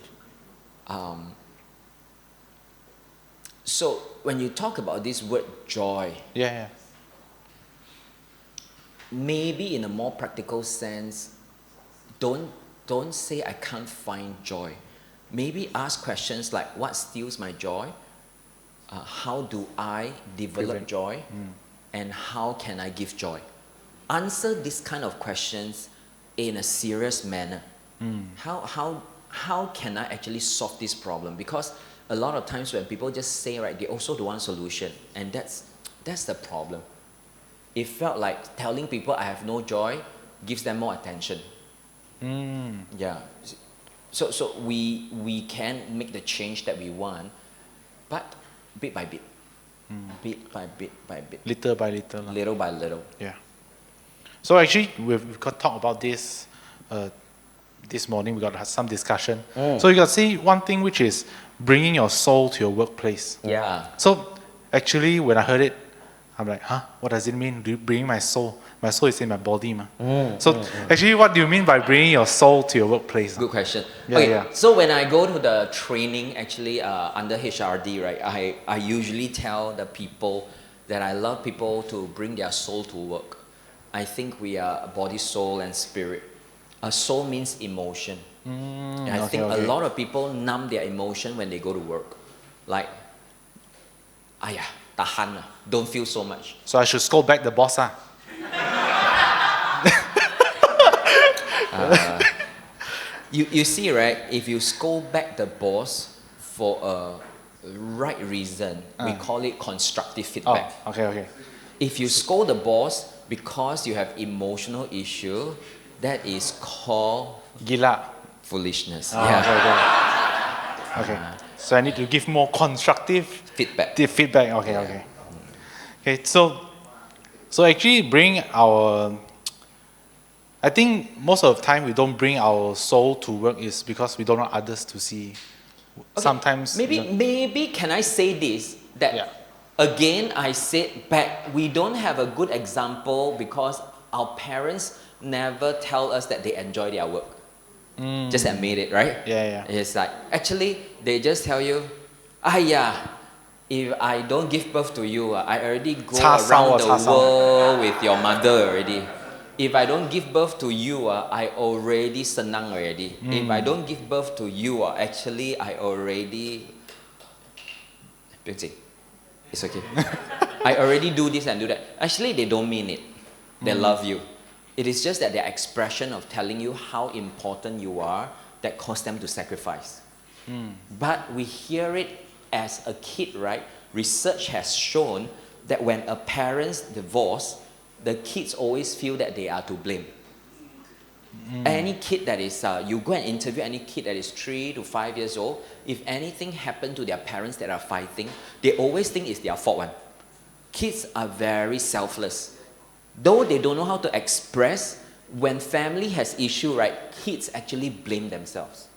Speaker 1: So when you talk about this word joy,
Speaker 2: Yeah.
Speaker 1: maybe in a more practical sense, don't say I can't find joy. Maybe ask questions like, what steals my joy? How do I develop joy? And how can I give joy? Answer this kind of questions in a serious manner. How can I actually solve this problem? Because a lot of times when people just say, right, they also don't want solution, and that's the problem. It felt like telling people I have no joy gives them more attention. Yeah. So we can make the change that we want, but bit by bit. Bit by bit.
Speaker 2: Little by little.
Speaker 1: Little by little.
Speaker 2: Yeah. So actually, we've got to talk about this this morning. We got to have some discussion. So you got to see one thing, which is bringing your soul to your workplace.
Speaker 1: Yeah.
Speaker 2: So actually, when I heard it, I'm like, huh? What does it mean? Bringing my soul? My soul is in my body, ma. Actually, what do you mean by bringing your soul to your workplace?
Speaker 1: Good question.
Speaker 2: Yeah,
Speaker 1: okay,
Speaker 2: yeah.
Speaker 1: So when I go to the training, actually under HRD, right, I usually tell the people that I love people to bring their soul to work. I think we are body, soul, and spirit. A soul means emotion. And I think a lot of people numb their emotion when they go to work. Like, tahan, don't feel so much.
Speaker 2: So I should scold back the boss,
Speaker 1: You see, right, if you scold back the boss for a right reason, we call it constructive feedback.
Speaker 2: Okay.
Speaker 1: If you scold the boss because you have emotional issue, that is called
Speaker 2: Gila.
Speaker 1: foolishness.
Speaker 2: Okay. So I need to give more constructive
Speaker 1: Feedback.
Speaker 2: feedback. Okay. So actually bring our. I think most of the time we don't bring our soul to work is because we don't want others to see.
Speaker 1: Okay,
Speaker 2: Sometimes
Speaker 1: maybe can I say this that again I said back, we don't have a good example because our parents never tell us that they enjoy their work. Just admit it, right?
Speaker 2: Yeah.
Speaker 1: It's like actually they just tell you, if I don't give birth to you, I already go around the world with your mother already. If I don't give birth to you, I already senang already. If I don't give birth to you, actually I already. It's okay. I already do this and do that. Actually, they don't mean it. They love you. It is just that their expression of telling you how important you are that caused them to sacrifice. But we hear it as a kid, right? Research has shown that when a parent's divorce, the kids always feel that they are to blame. Any kid that is, you go and interview any kid that is 3 to 5 years old, if anything happened to their parents that are fighting, they always think it's their fault one. Kids are very selfless. Though they don't know how to express, when family has issue, right, kids actually blame themselves.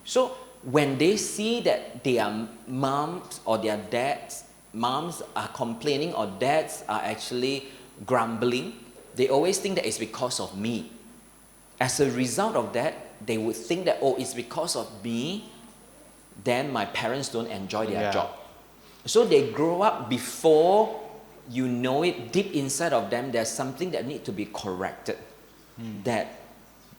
Speaker 1: So when they see that their moms or their dads, moms are complaining or dads are actually grumbling, they always think that it's because of me. As a result of that, they would think that, it's because of me, then my parents don't enjoy their job. So they grow up before you know it, deep inside of them, there's something that needs to be corrected. That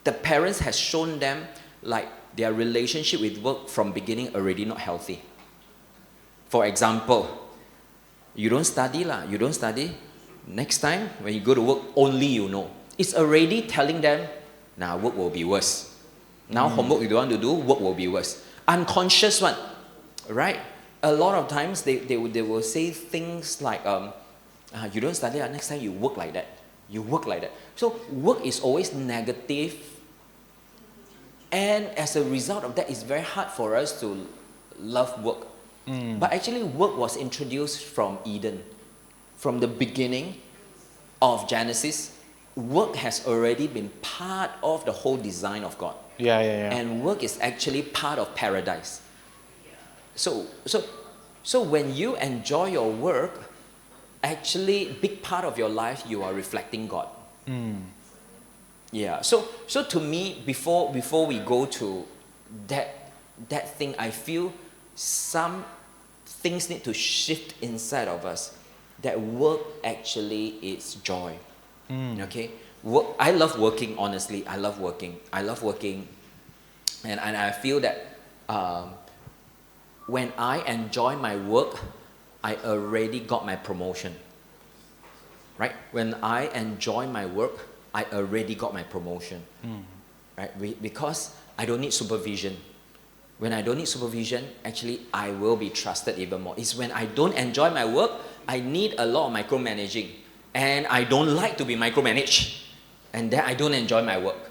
Speaker 1: the parents has shown them like their relationship with work from beginning already not healthy. For example, you don't study. Next time when you go to work, only you know. It's already telling them, now work will be worse. Now homework you don't want to do, work will be worse. Unconscious one, right? A lot of times they will say things like, you don't study, next time you work like that. You work like that. So work is always negative. And as a result of that, it's very hard for us to love work. But actually work was introduced from Eden. From the beginning of Genesis, work has already been part of the whole design of God.
Speaker 2: Yeah.
Speaker 1: And work is actually part of paradise. So when you enjoy your work, actually big part of your life you are reflecting God. Yeah. So to me, before we go to that thing, I feel some things need to shift inside of us. That work actually is joy. Okay? I love working, honestly. I love working. And I feel that when I enjoy my work, I already got my promotion. Right? When I enjoy my work, I already got my promotion. Right? Because I don't need supervision. When I don't need supervision, actually I will be trusted even more. It's when I don't enjoy my work, I need a lot of micromanaging. And I don't like to be micromanaged. And then I don't enjoy my work.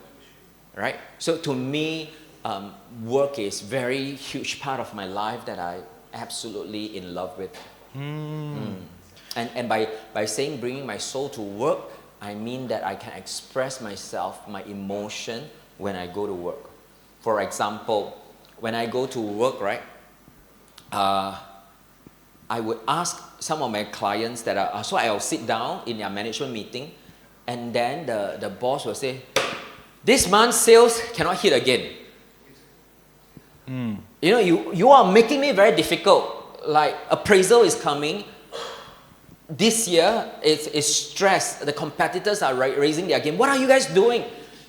Speaker 1: Right? So to me, work is very huge part of my life that I absolutely in love with. And by saying bringing my soul to work, I mean that I can express myself, my emotion when I go to work. For example, when I go to work, right, I would ask some of my clients that so I'll sit down in their management meeting, and then the boss will say, this month's sales cannot hit again. You know, you are making me very difficult. Like appraisal is coming. This year, it's stress. The competitors are raising their game. What are you guys doing?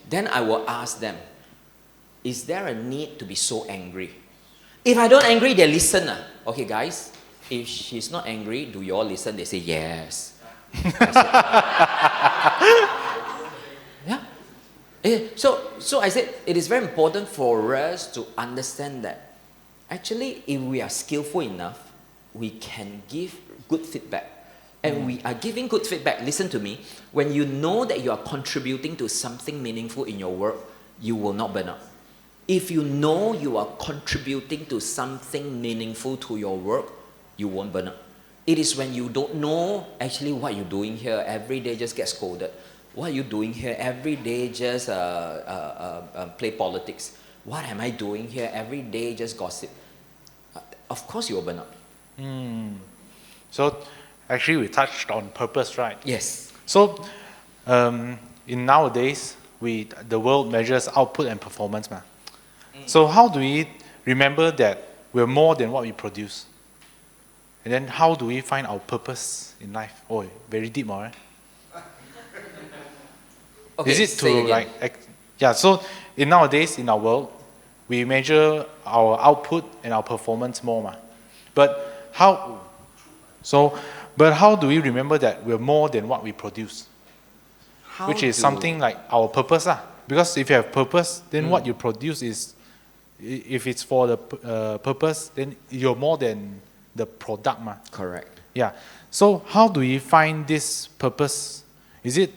Speaker 1: Then I will ask them, is there a need to be so angry? If I don't angry, they listen. Okay, guys, if she's not angry, do you all listen? They say, yes. Yeah. So I said, it is very important for us to understand that actually, if we are skillful enough, we can give good feedback. And we are giving good feedback. Listen to me. When you know that you are contributing to something meaningful in your work, you will not burn out. If you know you are contributing to something meaningful to your work, you won't burn out. It is when you don't know actually what you're doing here, every day just get scolded. What are you doing here? Every day just play politics. What am I doing here? Every day just gossip. Of course you will burn out.
Speaker 2: So actually we touched on purpose, right?
Speaker 1: Yes.
Speaker 2: So in nowadays, the world measures output and performance. So how do we remember that we're more than what we produce? And then how do we find our purpose in life? Oh, very deep, right?
Speaker 1: Okay,
Speaker 2: is it to so nowadays in our world, we measure our output and our performance more. But how do we remember that we're more than what we produce? Which is something like our purpose. Because if you have purpose, then what you produce is, if it's for the purpose, then you're more than the product.
Speaker 1: Correct.
Speaker 2: Yeah. So how do we find this purpose? Is it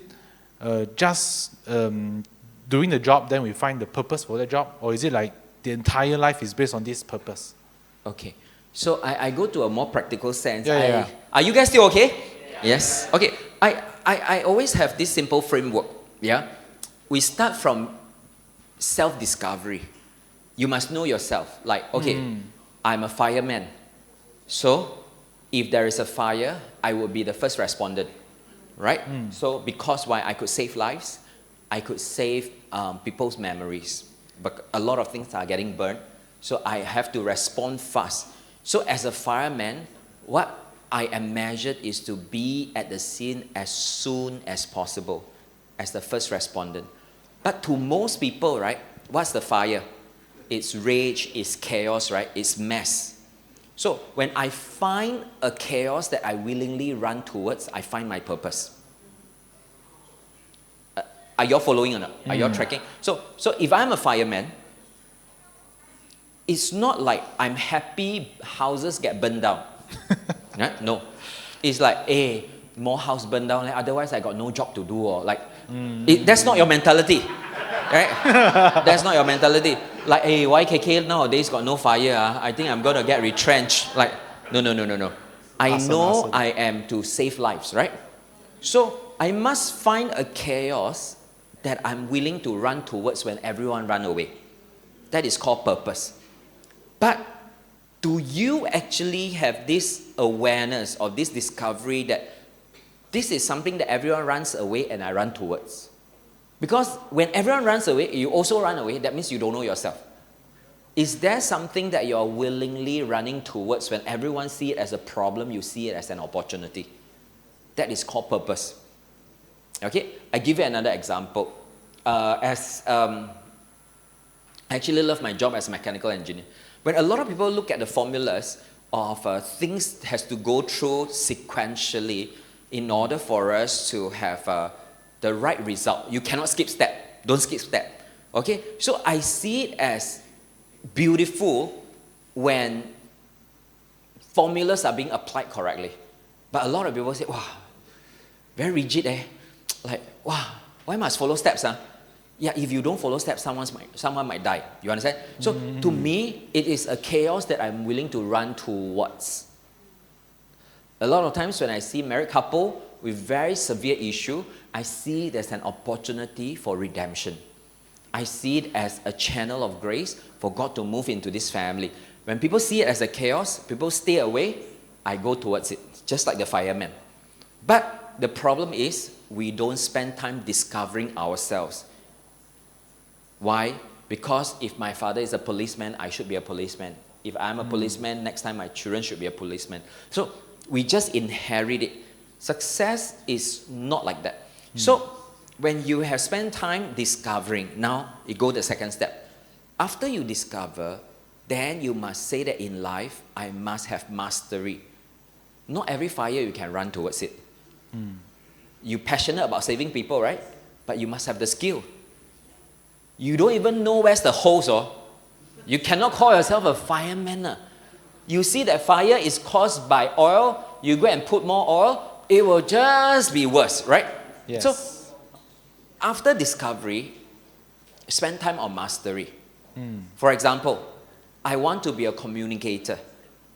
Speaker 2: just doing the job, then we find the purpose for the job? Or is it like the entire life is based on this purpose?
Speaker 1: Okay. So I go to a more practical sense.
Speaker 2: Yeah.
Speaker 1: Are you guys still okay? Yes. Okay. I always have this simple framework. Yeah. We start from self-discovery. You must know yourself. Like, okay, I'm a fireman. So if there is a fire, I will be the first respondent. Right? So because why? I could save lives. I could save people's memories. But a lot of things are getting burned. So I have to respond fast. So as a fireman, what I am measured is to be at the scene as soon as possible as the first respondent. But to most people, right, what's the fire? It's rage, it's chaos, right? It's mess. So when I find a chaos that I willingly run towards, I find my purpose. Are you following or not? Are you tracking? So if I'm a fireman, it's not like I'm happy houses get burned down. Right? No. It's like, hey, more house burned down, otherwise I got no job to do. Or like, that's not your mentality. Right? That's not your mentality. Like, hey, YKK nowadays got no fire. I think I'm going to get retrenched. Like, no. I know I am to save lives, right? So I must find a chaos that I'm willing to run towards when everyone run away. That is called purpose. But do you actually have this awareness or this discovery that this is something that everyone runs away and I run towards? Because when everyone runs away, you also run away. That means you don't know yourself. Is there something that you're willingly running towards when everyone sees it as a problem, you see it as an opportunity? That is called purpose. Okay, I give you another example. I actually love my job as a mechanical engineer. When a lot of people look at the formulas of things has to go through sequentially in order for us to have the right result. You cannot skip step. Don't skip step. Okay, so I see it as beautiful when formulas are being applied correctly. But a lot of people say, wow, very rigid Like, wow, why must follow steps? Yeah, if you don't follow steps, someone might die. You understand? So to me, it is a chaos that I'm willing to run towards. A lot of times when I see married couple with very severe issue, I see there's an opportunity for redemption. I see it as a channel of grace for God to move into this family. When people see it as a chaos, people stay away, I go towards it, just like the fireman. But the problem is, we don't spend time discovering ourselves. Why? Because if my father is a policeman, I should be a policeman. If I'm a policeman, next time my children should be a policeman. So we just inherit it. Success is not like that. So when you have spent time discovering, now you go to the second step. After you discover, then you must say that in life, I must have mastery. Not every fire you can run towards it. You're passionate about saving people, right? But you must have the skill. You don't even know where's the hose, or you cannot call yourself a fireman. You see that fire is caused by oil, you go and put more oil, it will just be worse, right?
Speaker 2: Yes.
Speaker 1: So after discovery, spend time on mastery. For example, I want to be a communicator.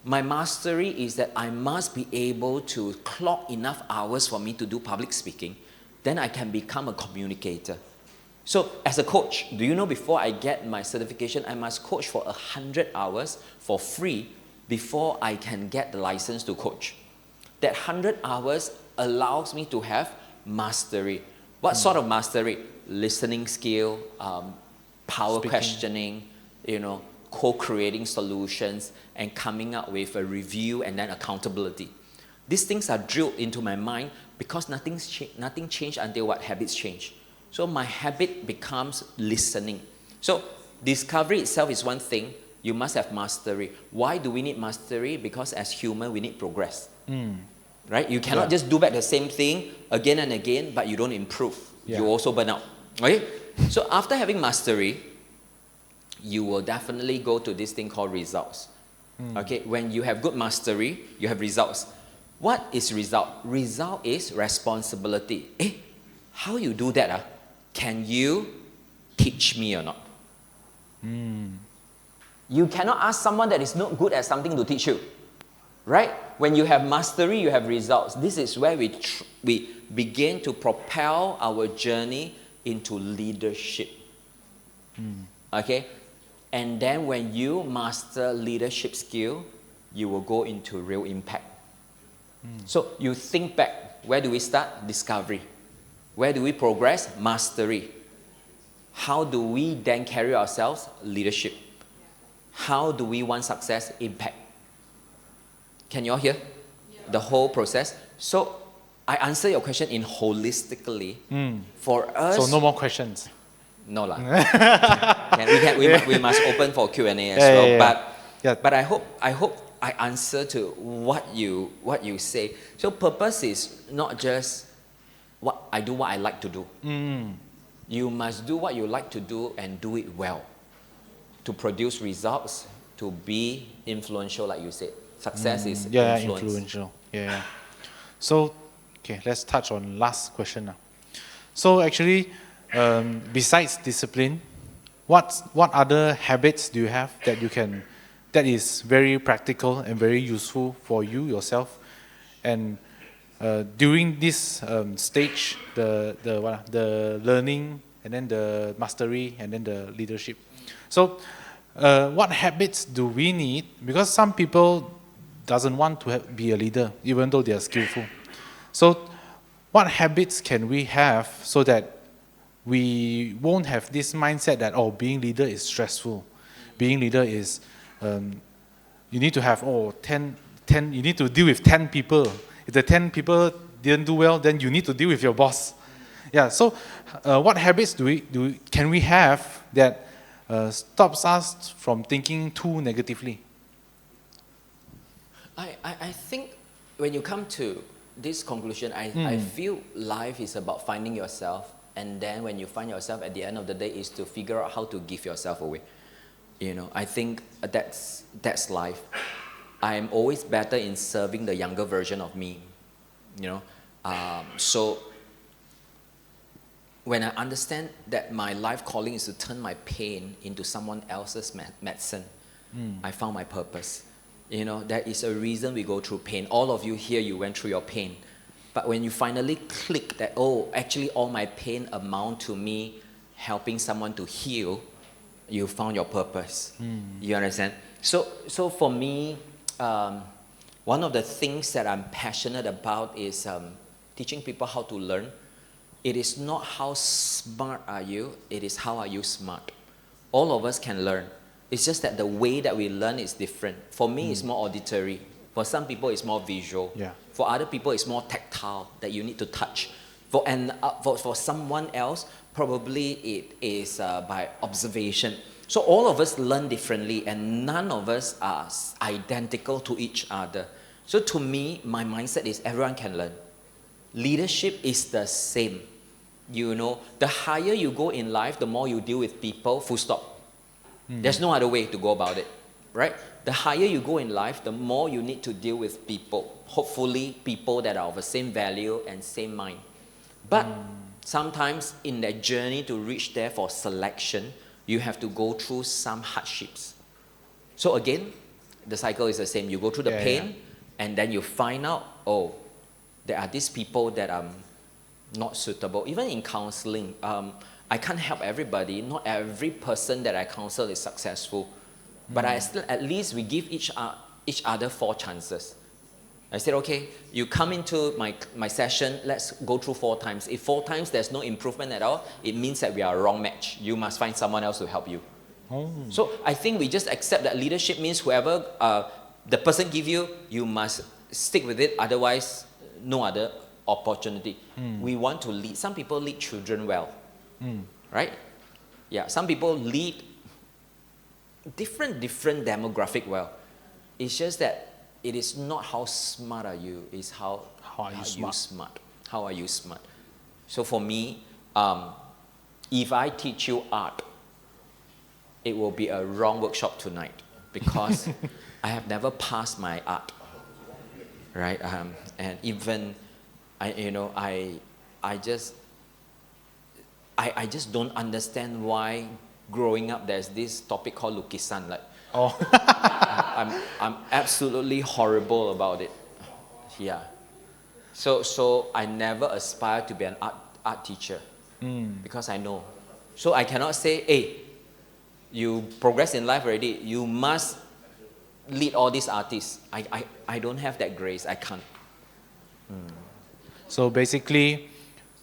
Speaker 1: My mastery is that I must be able to clock enough hours for me to do public speaking. Then I can become a communicator. So as a coach, do you know before I get my certification, I must coach for 100 hours for free before I can get the license to coach. That 100 hours allows me to have mastery. What sort of mastery? Listening skill, power questioning, co-creating solutions, and coming up with a review and then accountability. These things are drilled into my mind because nothing changed until what? Habits change. So my habit becomes listening. So discovery itself is one thing. You must have mastery. Why do we need mastery? Because as human, we need progress. Right? You cannot just do back the same thing again and again, but you don't improve. You also burn out. Okay? So after having mastery, you will definitely go to this thing called results. Okay? When you have good mastery, you have results. What is result? Result is responsibility. How you do that? Can you teach me or not? You cannot ask someone that is not good at something to teach you. Right? When you have mastery, you have results. This is where we begin to propel our journey into leadership. Okay? And then when you master leadership skill, you will go into real impact. So you think back, where do we start? Discovery. Where do we progress? Mastery. How do we then carry ourselves? Leadership. How do we want success? Impact. Can you all hear the whole process? So I answer your question in holistically. For us,
Speaker 2: So no more questions.
Speaker 1: no lah. We must open for Q&A as well. But I hope I answer to what you say. So purpose is not just what I do, what I like to do. You must do what you like to do and do it well to produce results, to be influential, like you said. Success is influence.
Speaker 2: Influential. Yeah. So, okay, let's touch on last question now. So actually, besides discipline, what other habits do you have that is very practical and very useful for you yourself? And during this stage, the learning and then the mastery and then the leadership. So, what habits do we need? Because some people doesn't want to be a leader, even though they are skillful. So, what habits can we have so that we won't have this mindset that, oh, being leader is stressful. Being leader is, you need to have, you need to deal with 10 people. If the 10 people didn't do well, then you need to deal with your boss. Yeah, so what habits can we have that stops us from thinking too negatively?
Speaker 1: I think when you come to this conclusion, I feel life is about finding yourself, and then when you find yourself at the end of the day is to figure out how to give yourself away. You know, I think that's life. I'm always better in serving the younger version of me, you know. So when I understand that my life calling is to turn my pain into someone else's medicine, I found my purpose. You know, there is a reason we go through pain. All of you here, you went through your pain. But when you finally click that, oh, actually all my pain amount to me helping someone to heal, you found your purpose. You understand? So for me, one of the things that I'm passionate about is teaching people how to learn. It is not how smart are you, it is how are you smart. All of us can learn. It's just that the way that we learn is different. For me, it's more auditory. For some people, it's more visual.
Speaker 2: Yeah.
Speaker 1: For other people, it's more tactile, that you need to touch. For someone else, probably it is by observation. So all of us learn differently, and none of us are identical to each other. So to me, my mindset is everyone can learn. Leadership is the same. You know, the higher you go in life, the more you deal with people, full stop. There's no other way to go about it, right? The higher you go in life, the more you need to deal with people. Hopefully, people that are of the same value and same mind. But sometimes in that journey to reach there for selection, you have to go through some hardships. So again, the cycle is the same. You go through the pain, and then you find out, oh, there are these people that are not suitable. Even in counseling, I can't help everybody. Not every person that I counsel is successful. But I still, at least we give each other 4 chances. I said, okay, you come into my session, let's go through 4 times. If 4 times there's no improvement at all, it means that we are a wrong match. You must find someone else to help you. So I think we just accept that leadership means whoever the person give you, you must stick with it. Otherwise, no other opportunity. We want to lead. Some people lead children well. Right? Yeah, some people lead different demographic well. It's just that it is not how smart are you, it's how are you smart. How are you smart? So for me, if I teach you art, it will be a wrong workshop tonight because I have never passed my art. Right? And even I just don't understand why growing up there's this topic called lukisan. Like, I'm absolutely horrible about it. Yeah. So I never aspire to be an art teacher because I know. So I cannot say, hey, you progress in life already, you must lead all these artists. I don't have that grace. I can't.
Speaker 2: So basically,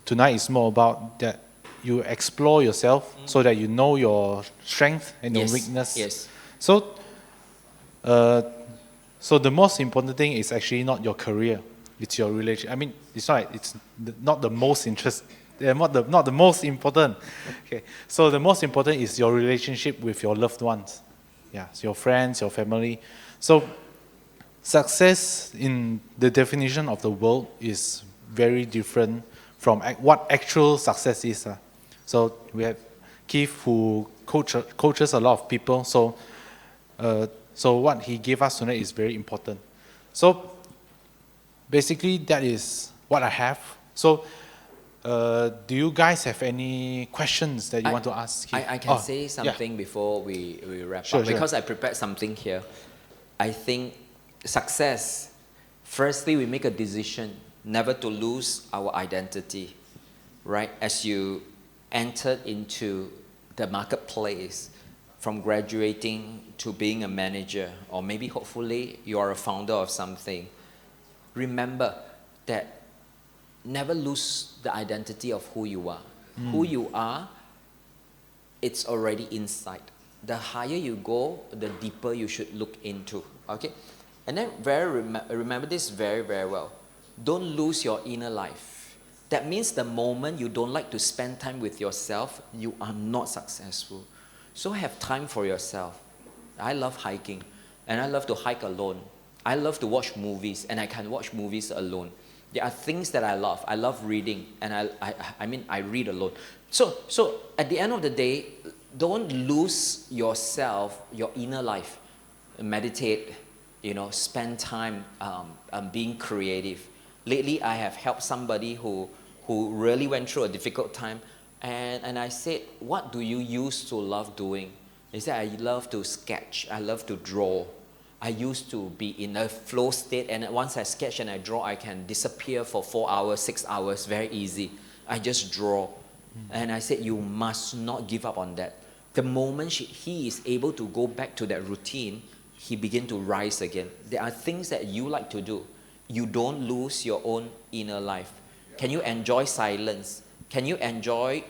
Speaker 2: tonight is more about that you explore yourself so that you know your strength and your weakness.
Speaker 1: Yes.
Speaker 2: So, so the most important thing is actually not your career; it's your relation. I mean, it's not the most not the most important. Okay. So the most important is your relationship with your loved ones. Yeah, so your friends, your family. So success in the definition of the world is very different from what actual success is. So we have Keith who coaches a lot of people. So what he gave us tonight is very important. So basically that is what I have. So do you guys have any questions that you want to ask?
Speaker 1: I can say something before we wrap up. Because I prepared something here. I think success, firstly, we make a decision never to lose our identity, right? As you entered into the marketplace, from graduating to being a manager, or maybe hopefully you are a founder of something, remember that never lose the identity of who you are. Who you are, it's already inside. The higher you go, the deeper you should look into, okay? And then remember this very, very well. Don't lose your inner life. That means the moment you don't like to spend time with yourself, you are not successful. So have time for yourself. I love hiking, and I love to hike alone. I love to watch movies, and I can watch movies alone. There are things that I love. I love reading, and I read alone. So at the end of the day, don't lose yourself, your inner life. Meditate, spend time being creative. Lately, I have helped somebody who really went through a difficult time, and I said, what do you used to love doing? He said, I love to sketch, I love to draw. I used to be in a flow state, and once I sketch and I draw, I can disappear for 4 hours, 6 hours, very easy. I just draw. And I said, you must not give up on that. The moment he is able to go back to that routine, he begin to rise again. There are things that you like to do. You don't lose your own inner life. Can you enjoy silence? Can you enjoy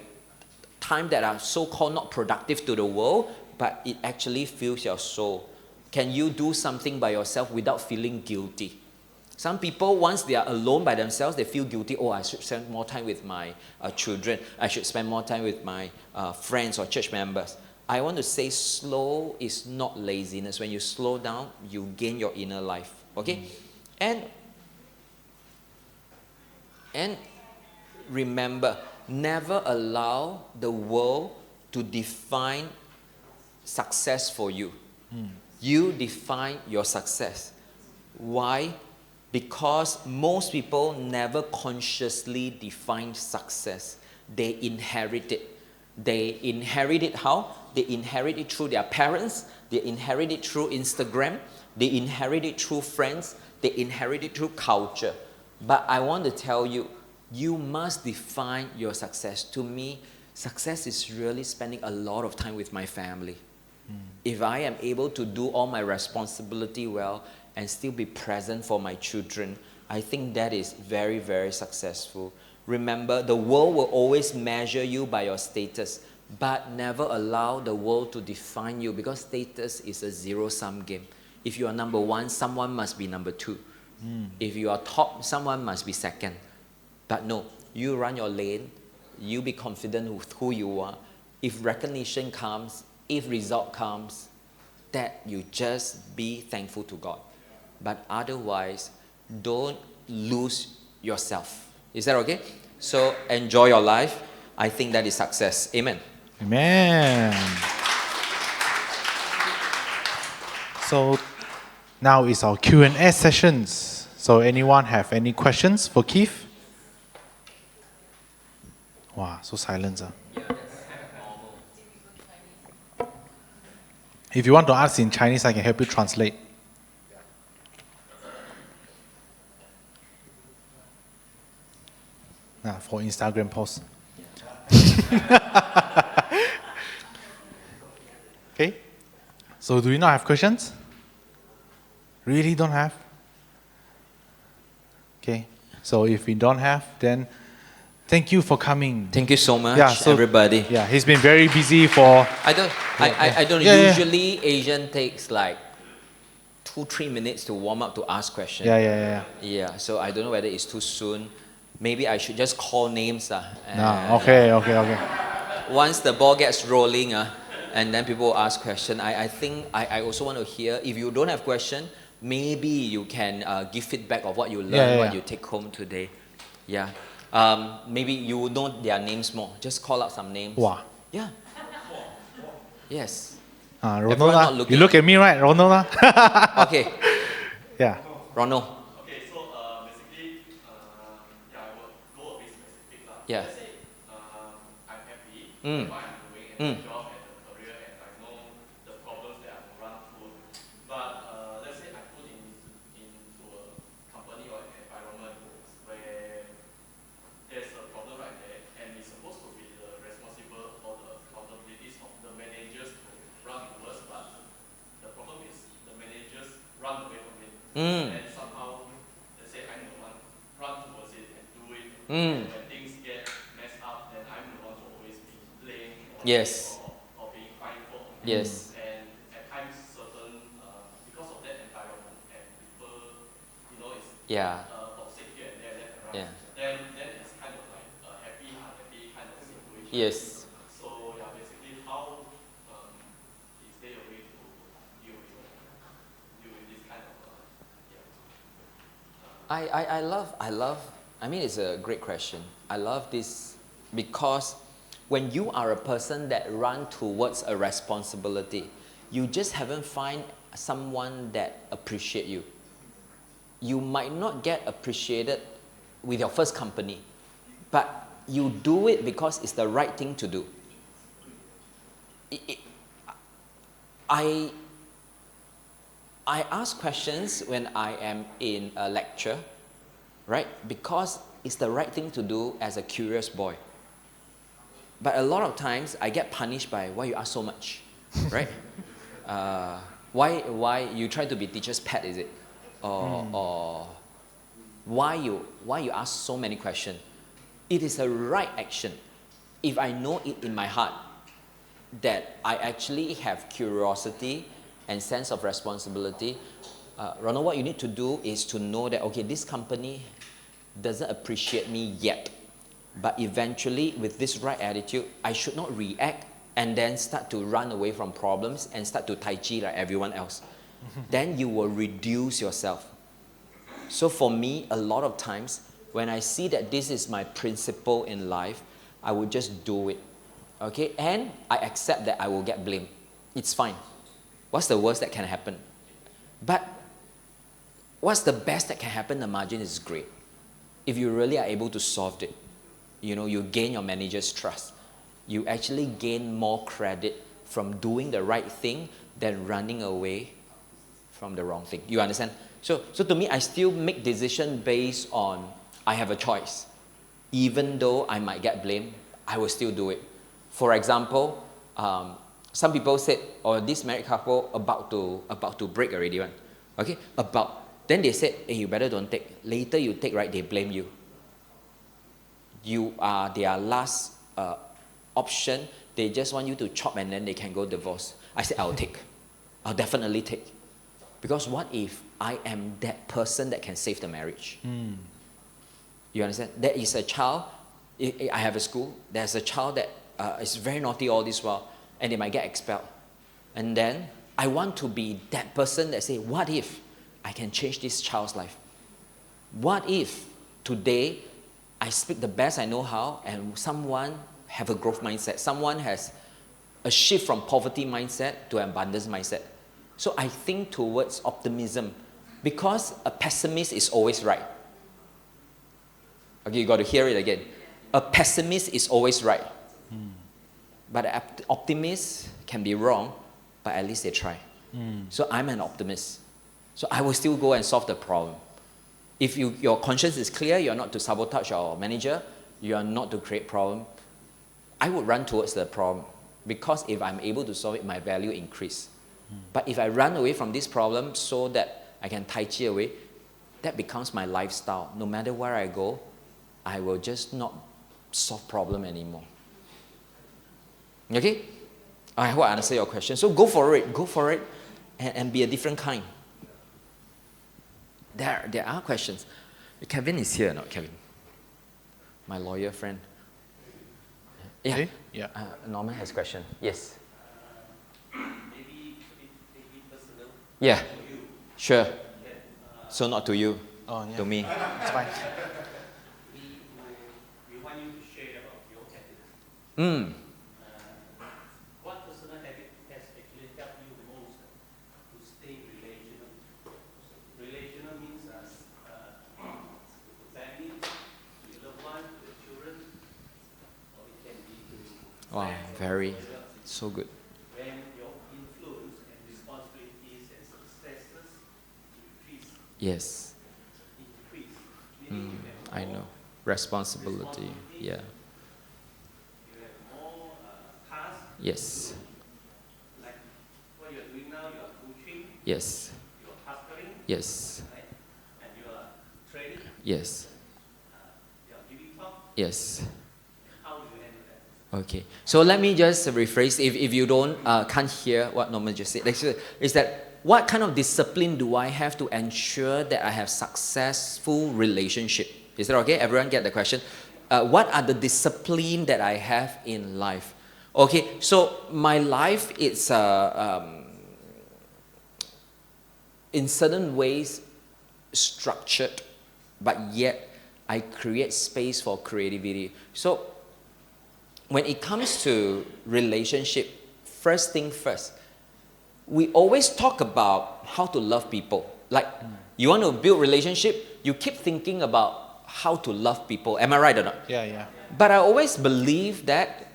Speaker 1: time that are so-called not productive to the world, but it actually fills your soul? Can you do something by yourself without feeling guilty? Some people, once they are alone by themselves, they feel guilty. Oh, I should spend more time with my children. I should spend more time with my friends or church members. I want to say slow is not laziness. When you slow down, you gain your inner life. Okay? And remember, never allow the world to define success for you. You define your success. Why? Because most people never consciously define success. They inherit it. They inherit it how? They inherit it through their parents. They inherit it through Instagram. They inherit it through friends. They inherit it through culture. But I want to tell you, you must define your success. To me, success is really spending a lot of time with my family. If I am able to do all my responsibility well and still be present for my children, I think that is very, very successful. Remember, the world will always measure you by your status, but never allow the world to define you, because status is a zero-sum game. If you are number one, someone must be number two. If you are top, someone must be second. But no, you run your lane, you be confident with who you are. If recognition comes, if result comes, that you just be thankful to God. But otherwise, don't lose yourself. Is that okay? So enjoy your life. I think that is success. Amen.
Speaker 2: Amen. So now is our Q&A sessions. So anyone have any questions for Keith? Wow, so silent. If you want to ask in Chinese, I can help you translate. For Instagram post. Okay. So do you not have questions? Really don't have? Okay. So if we don't have, then thank you for coming.
Speaker 1: Thank you so much, everybody.
Speaker 2: Yeah, he's been very busy for...
Speaker 1: I don't usually Asian takes like 2-3 minutes to warm up to ask questions. Yeah, so I don't know whether it's too soon. Maybe I should just call names.
Speaker 2: Okay.
Speaker 1: Once the ball gets rolling, and then people will ask questions, I think I also want to hear, if you don't have question, maybe you can give feedback of what you learned, what you take home today. Yeah. Maybe you know their names more. Just call out some names.
Speaker 2: Wow.
Speaker 1: Yeah. Yes.
Speaker 2: Ronald
Speaker 1: Everyone
Speaker 2: lah.
Speaker 1: not looking.
Speaker 2: You look at me, right? Ronald lah.
Speaker 1: Okay.
Speaker 2: Yeah.
Speaker 1: Ronald.
Speaker 3: Okay, so basically, yeah, I will go a bit specific lah.
Speaker 1: Yeah.
Speaker 3: Let's say I'm happy
Speaker 1: Mm.
Speaker 3: with what I'm doing and
Speaker 1: Mm.
Speaker 3: the job and the career, and I know the problems that I will run through. But let's say I put into a company or an environment where there's a problem right there, and it's supposed to be the responsible or the accountabilities of the managers to run towards, but the problem is the managers run away from it. And somehow, let's say I'm the one run towards it and do it. And when things get messed up, then I'm the one to always be blamed or,
Speaker 1: Yes.
Speaker 3: or being fined for.
Speaker 1: Yes.
Speaker 3: And at times, because of that environment and people, it's
Speaker 1: Yeah.
Speaker 3: toxic here and there, left and right.
Speaker 1: Yeah.
Speaker 3: Then it's kind of like a happy, unhappy kind of situation.
Speaker 1: Yes.
Speaker 3: So yeah, basically, how is there a way to deal with this kind of
Speaker 1: I mean, it's a great question. I love this because when you are a person that run towards a responsibility, you just haven't find someone that appreciate you. You might not get appreciated with your first company, but you do it because it's the right thing to do. I ask questions when I am in a lecture, right? Because it's the right thing to do as a curious boy. But a lot of times I get punished by why you ask so much, right? Why you try to be teacher's pet, is it? Or why you ask so many questions? It is a right action. If I know it in my heart that I actually have curiosity and sense of responsibility, Ronald, what you need to do is to know that, okay, this company doesn't appreciate me yet, but eventually with this right attitude, I should not react and then start to run away from problems and start to tai chi like everyone else. Then you will reduce yourself. So for me, a lot of times, when I see that this is my principle in life, I will just do it. Okay, and I accept that I will get blamed. It's fine. What's the worst that can happen? But what's the best that can happen? The margin is great. If you really are able to solve it, you gain your manager's trust. You actually gain more credit from doing the right thing than running away from the wrong thing. You understand? So to me, I still make decision based on I have a choice. Even though I might get blamed, I will still do it. For example, some people said, this married couple about to break already, right? Okay, then they said, hey, you better don't take. Later you take, right? They blame you. You are their last option. They just want you to chop and then they can go divorce. I said, I'll take. I'll definitely take. Because what if I am that person that can save the marriage? You understand? There is a child, I have a school, there's a child that is very naughty all this while, and they might get expelled. And then I want to be that person that say, what if I can change this child's life? What if today I speak the best I know how and someone have a growth mindset, someone has a shift from poverty mindset to an abundance mindset? So I think towards optimism, because a pessimist is always right. Okay, you got to hear it again. A pessimist is always right. But an optimist can be wrong, but at least they try. So I'm an optimist. So I will still go and solve the problem. If your conscience is clear, you're not to sabotage your manager, you are not to create problem, I would run towards the problem. Because if I'm able to solve it, my value increase. But if I run away from this problem so that I can tai chi away, that becomes my lifestyle. No matter where I go, I will just not solve problem anymore. Okay? I hope I answer your question. So go for it and be a different kind. There are questions. Kevin is here or not, Kevin? My lawyer friend. Yeah.
Speaker 2: Okay? Yeah.
Speaker 1: Norman has a question. Yes.
Speaker 3: maybe personal
Speaker 1: Yeah.
Speaker 3: to you?
Speaker 1: Sure. So not to you.
Speaker 2: Oh, yeah.
Speaker 1: To me.
Speaker 2: It's fine.
Speaker 4: What personal habit has actually helped you the most to stay relational? Relational means family, to your loved one, to your children, or it can be to
Speaker 1: Wow,
Speaker 4: friends,
Speaker 1: very,
Speaker 4: or relatives.
Speaker 1: so good.
Speaker 4: When your influence and responsibilities and successes increase,
Speaker 1: Yes,
Speaker 4: meaning you have
Speaker 1: I
Speaker 4: more
Speaker 1: know. Responsibility, yeah.
Speaker 4: you have more tasks.
Speaker 1: Yes,
Speaker 4: Like what you're doing now, you are coaching,
Speaker 1: yes,
Speaker 4: you are pastoring,
Speaker 1: yes,
Speaker 4: right? And you are training,
Speaker 1: yes,
Speaker 4: you are giving talk.
Speaker 1: yes.
Speaker 4: How do you handle that?
Speaker 1: Okay, so let me just rephrase. If you don't can't hear what Norman just said, is that what kind of discipline do I have to ensure that I have successful relationship? Is that okay? Everyone get the question? What are the discipline that I have in life? Okay, so my life is in certain ways structured, but yet I create space for creativity. So when it comes to relationship, first thing first, we always talk about how to love people. Like, you want to build relationship, you keep thinking about how to love people. Am I right or not?
Speaker 2: Yeah.
Speaker 1: But I always believe that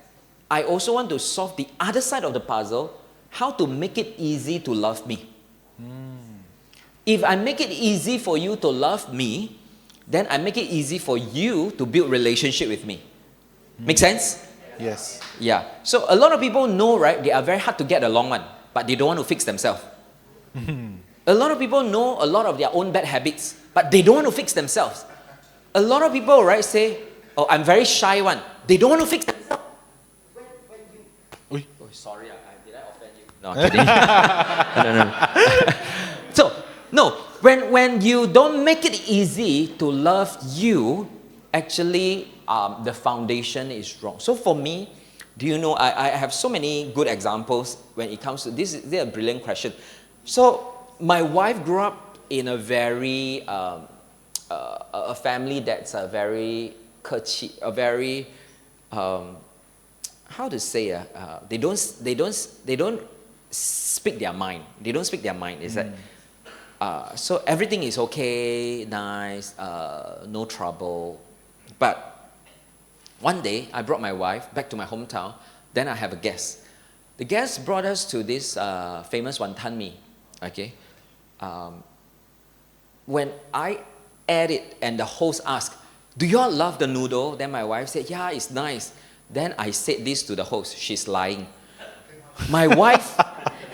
Speaker 1: I also want to solve the other side of the puzzle, how to make it easy to love me. If I make it easy for you to love me, then I make it easy for you to build relationship with me. Make sense?
Speaker 2: Yes.
Speaker 1: Yeah. So a lot of people know, right, they are very hard to get along one, but they don't want to fix themselves. A lot of people know a lot of their own bad habits, but they don't want to fix themselves. A lot of people, right, say, oh, I'm very shy one. They don't want to fix themselves.
Speaker 2: Ui.
Speaker 1: Oh, sorry, did I offend you? No, I'm kidding. No. So, no, when you don't make it easy to love you, actually the foundation is wrong. So for me, do you know, I have so many good examples when it comes to this. This is a brilliant question. So my wife grew up in a very a family that's a very how to say they don't speak their mind. They don't speak their mind. Is that so everything is okay, nice, no trouble. But one day I brought my wife back to my hometown. Then I have a guest. The guest brought us to this famous wonton mee. Okay. When I ate it and the host asked, "Do you all love the noodle?" Then my wife said, "Yeah, it's nice." Then I said this to the host. She's lying. My wife,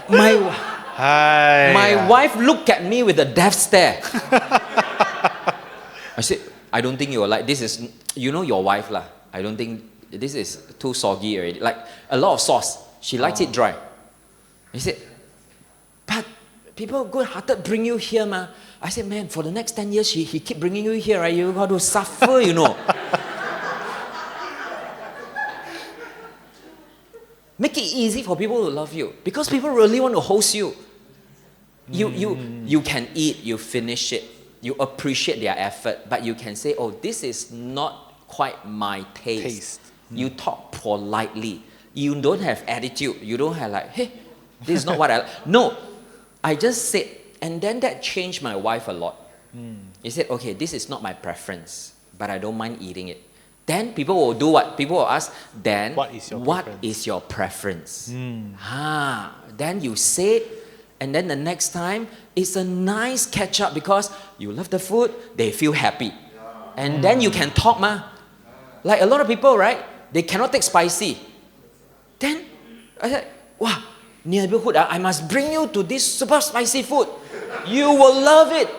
Speaker 1: my wife looked at me with a death stare. I said, "I don't think you will like this. Is you know your wife lah. I don't think this is too soggy already. Like a lot of sauce. She likes it dry." He said, "But people good-hearted bring you here, ma." I said, "Man, for the next 10 years, he keep bringing you here, right? You got to suffer, you know." Make it easy for people to love you, because people really want to host you. You can eat, you finish it, you appreciate their effort, but you can say, "Oh, this is not quite my taste." You talk politely. You don't have attitude. You don't have like, "Hey, this is not what I like." No, I just said, and then that changed my wife a lot. He said, "Okay, this is not my preference, but I don't mind eating it." Then people will do what? People will ask, "Then what is your preference?" Then you say it, and then the next time, it's a nice catch up because you love the food, they feel happy. And then you can talk, ma. Like a lot of people, right? They cannot take spicy. Then I said, "Wow, neighborhood, I must bring you to this super spicy food. You will love it."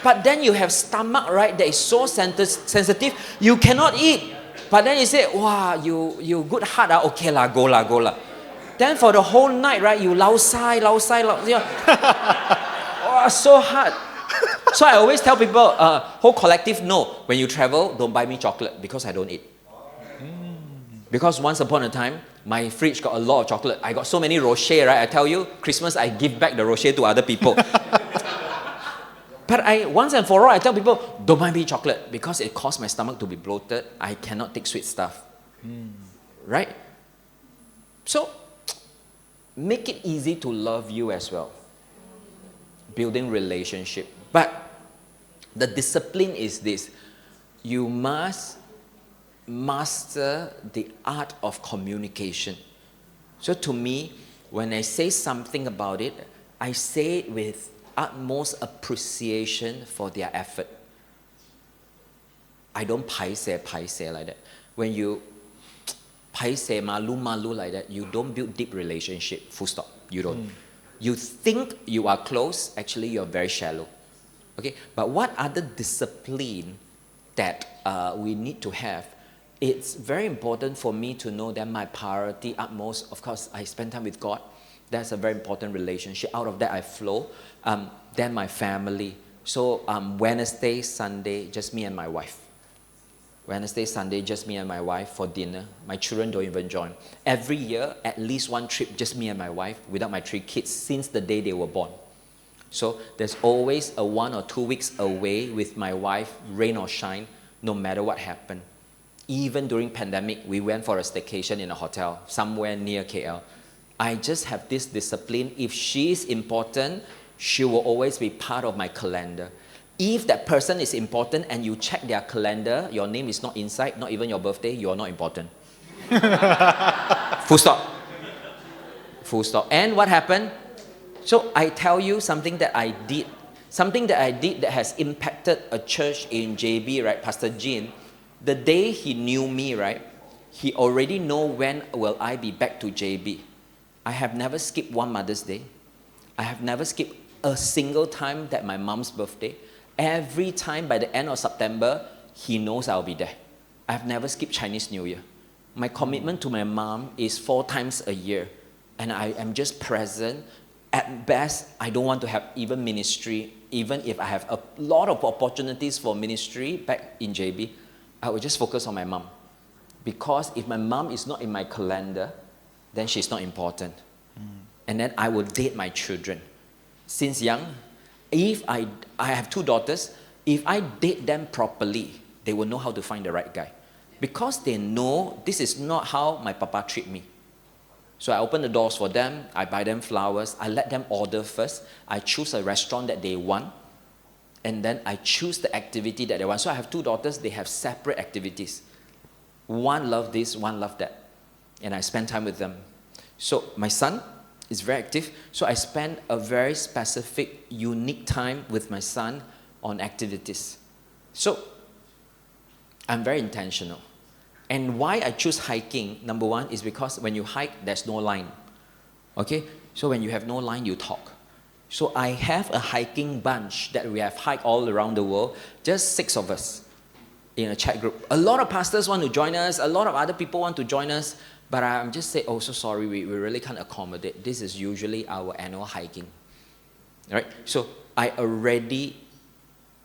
Speaker 1: But then you have stomach, right, that is so sensitive, you cannot eat. But then you say, "Wow, you good heart, okay lah, go lah. Then for the whole night, right, you lao sai, you know. Oh, so hard. So I always tell people, whole collective, no, when you travel, don't buy me chocolate because I don't eat. Because once upon a time, my fridge got a lot of chocolate. I got so many Rocher, right? I tell you, Christmas, I give back the Rocher to other people. But once and for all, I tell people, don't buy me chocolate because it caused my stomach to be bloated. I cannot take sweet stuff. Right? So, make it easy to love you as well. Building relationship. But the discipline is this. You must master the art of communication. So to me, when I say something about it, I say it with utmost appreciation for their effort. I don't paise like that. When you paise, malu like that, you don't build deep relationship, full stop. You don't. You think you are close, actually you're very shallow. Okay, but what other discipline that we need to have? It's very important for me to know that my priority utmost, of course, I spend time with God. That's a very important relationship. Out of that, I flow. Then my family. So Wednesday, Sunday, just me and my wife. Wednesday, Sunday, just me and my wife for dinner. My children don't even join. Every year, at least one trip, just me and my wife, without my 3 kids, since the day they were born. So there's always a 1 or 2 weeks away with my wife, rain or shine, no matter what happened. Even during pandemic, we went for a staycation in a hotel somewhere near KL. I just have this discipline. If she is important, she will always be part of my calendar. If that person is important and you check their calendar, your name is not inside, not even your birthday, you are not important. Full stop. Full stop. And what happened? So I tell you something that I did that has impacted a church in JB, right? Pastor Jean, the day he knew me, right? He already know when will I be back to JB. I have never skipped one Mother's Day. I have never skipped a single time that my mom's birthday. Every time by the end of September, he knows I'll be there. I've never skipped Chinese New Year. My commitment to my mom is 4 times a year. And I am just present. At best, I don't want to have even ministry. Even if I have a lot of opportunities for ministry back in JB, I will just focus on my mom. Because if my mom is not in my calendar, then she's not important. And then I will date my children. Since young, if I have 2 daughters, if I date them properly, they will know how to find the right guy. Because they know this is not how my papa treat me. So I open the doors for them, I buy them flowers, I let them order first, I choose a restaurant that they want, and then I choose the activity that they want. So I have 2 daughters, they have separate activities. One love this, one love that. And I spend time with them. So my son is very active, so I spend a very specific, unique time with my son on activities. So I'm very intentional. And why I choose hiking, number 1, is because when you hike, there's no line. Okay? So when you have no line, you talk. So I have a hiking bunch that we have hiked all around the world, just 6 of us in a chat group. A lot of pastors want to join us, a lot of other people want to join us, but I'm just saying, oh, so sorry, we really can't accommodate. This is usually our annual hiking. Right? So I already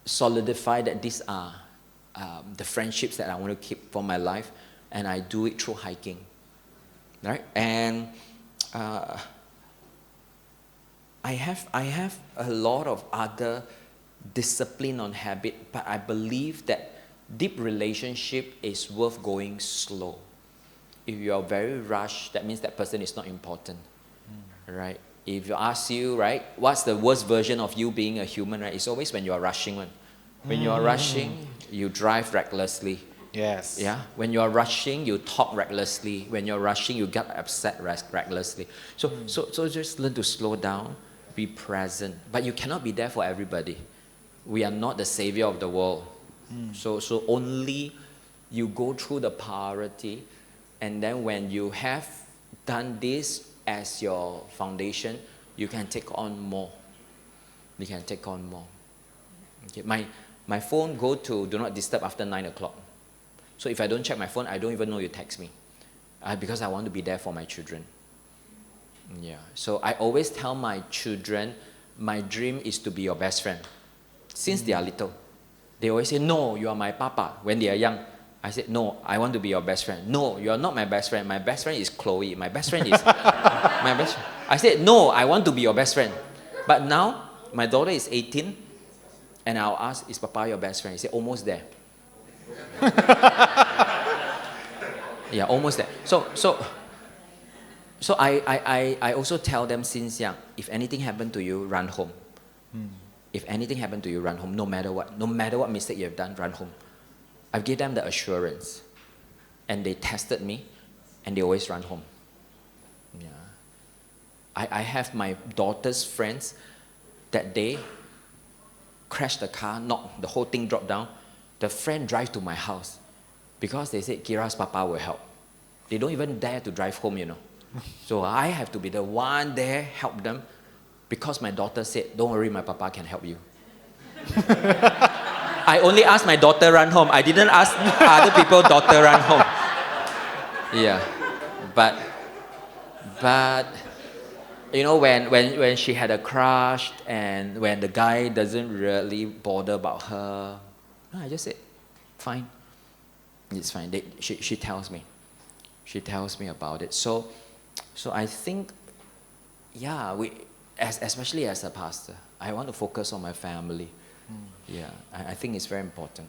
Speaker 1: solidified that these are the friendships that I want to keep for my life, and I do it through hiking. Right? And I have a lot of other discipline on habit, but I believe that deep relationship is worth going slow. If you are very rushed, that means that person is not important, right? If you ask you, right, what's the worst version of you being a human, right? It's always when you are rushing one. When you are rushing, you drive recklessly.
Speaker 2: Yes.
Speaker 1: Yeah. When you are rushing, you talk recklessly. When you're rushing, you get upset recklessly. So just learn to slow down, be present. But you cannot be there for everybody. We are not the savior of the world. So only you go through the priority, and then when you have done this as your foundation, you can take on more. You can take on more. Okay. My phone go to do not disturb after 9 o'clock. So if I don't check my phone, I don't even know you text me. Because I want to be there for my children. Yeah. So I always tell my children, my dream is to be your best friend. Since they are little. They always say, no, you are my papa. When they are young, I said, no, I want to be your best friend. No, you are not my best friend. My best friend is Chloe. My best friend is my best friend. I said, no, I want to be your best friend. But now, my daughter is 18, and I'll ask, is Papa your best friend? He said, almost there. Yeah, almost there. So So I also tell them since young, if anything happened to you, run home. If anything happened to you, run home, no matter what mistake you have done, run home. I've given them the assurance. And they tested me, and they always run home. Yeah. I have my daughter's friends that day crashed the car, knocked, the whole thing dropped down. The friend drive to my house because they said, Kira's papa will help. They don't even dare to drive home, you know. So I have to be the one there, help them, because my daughter said, don't worry, my papa can help you. I only asked my daughter run home. I didn't ask other people's daughter run home. Yeah. But you know, when she had a crush and when the guy doesn't really bother about her, I just said, fine. It's fine. She tells me. She tells me about it. So I think, yeah, especially as a pastor, I want to focus on my family. Yeah, I think it's very important.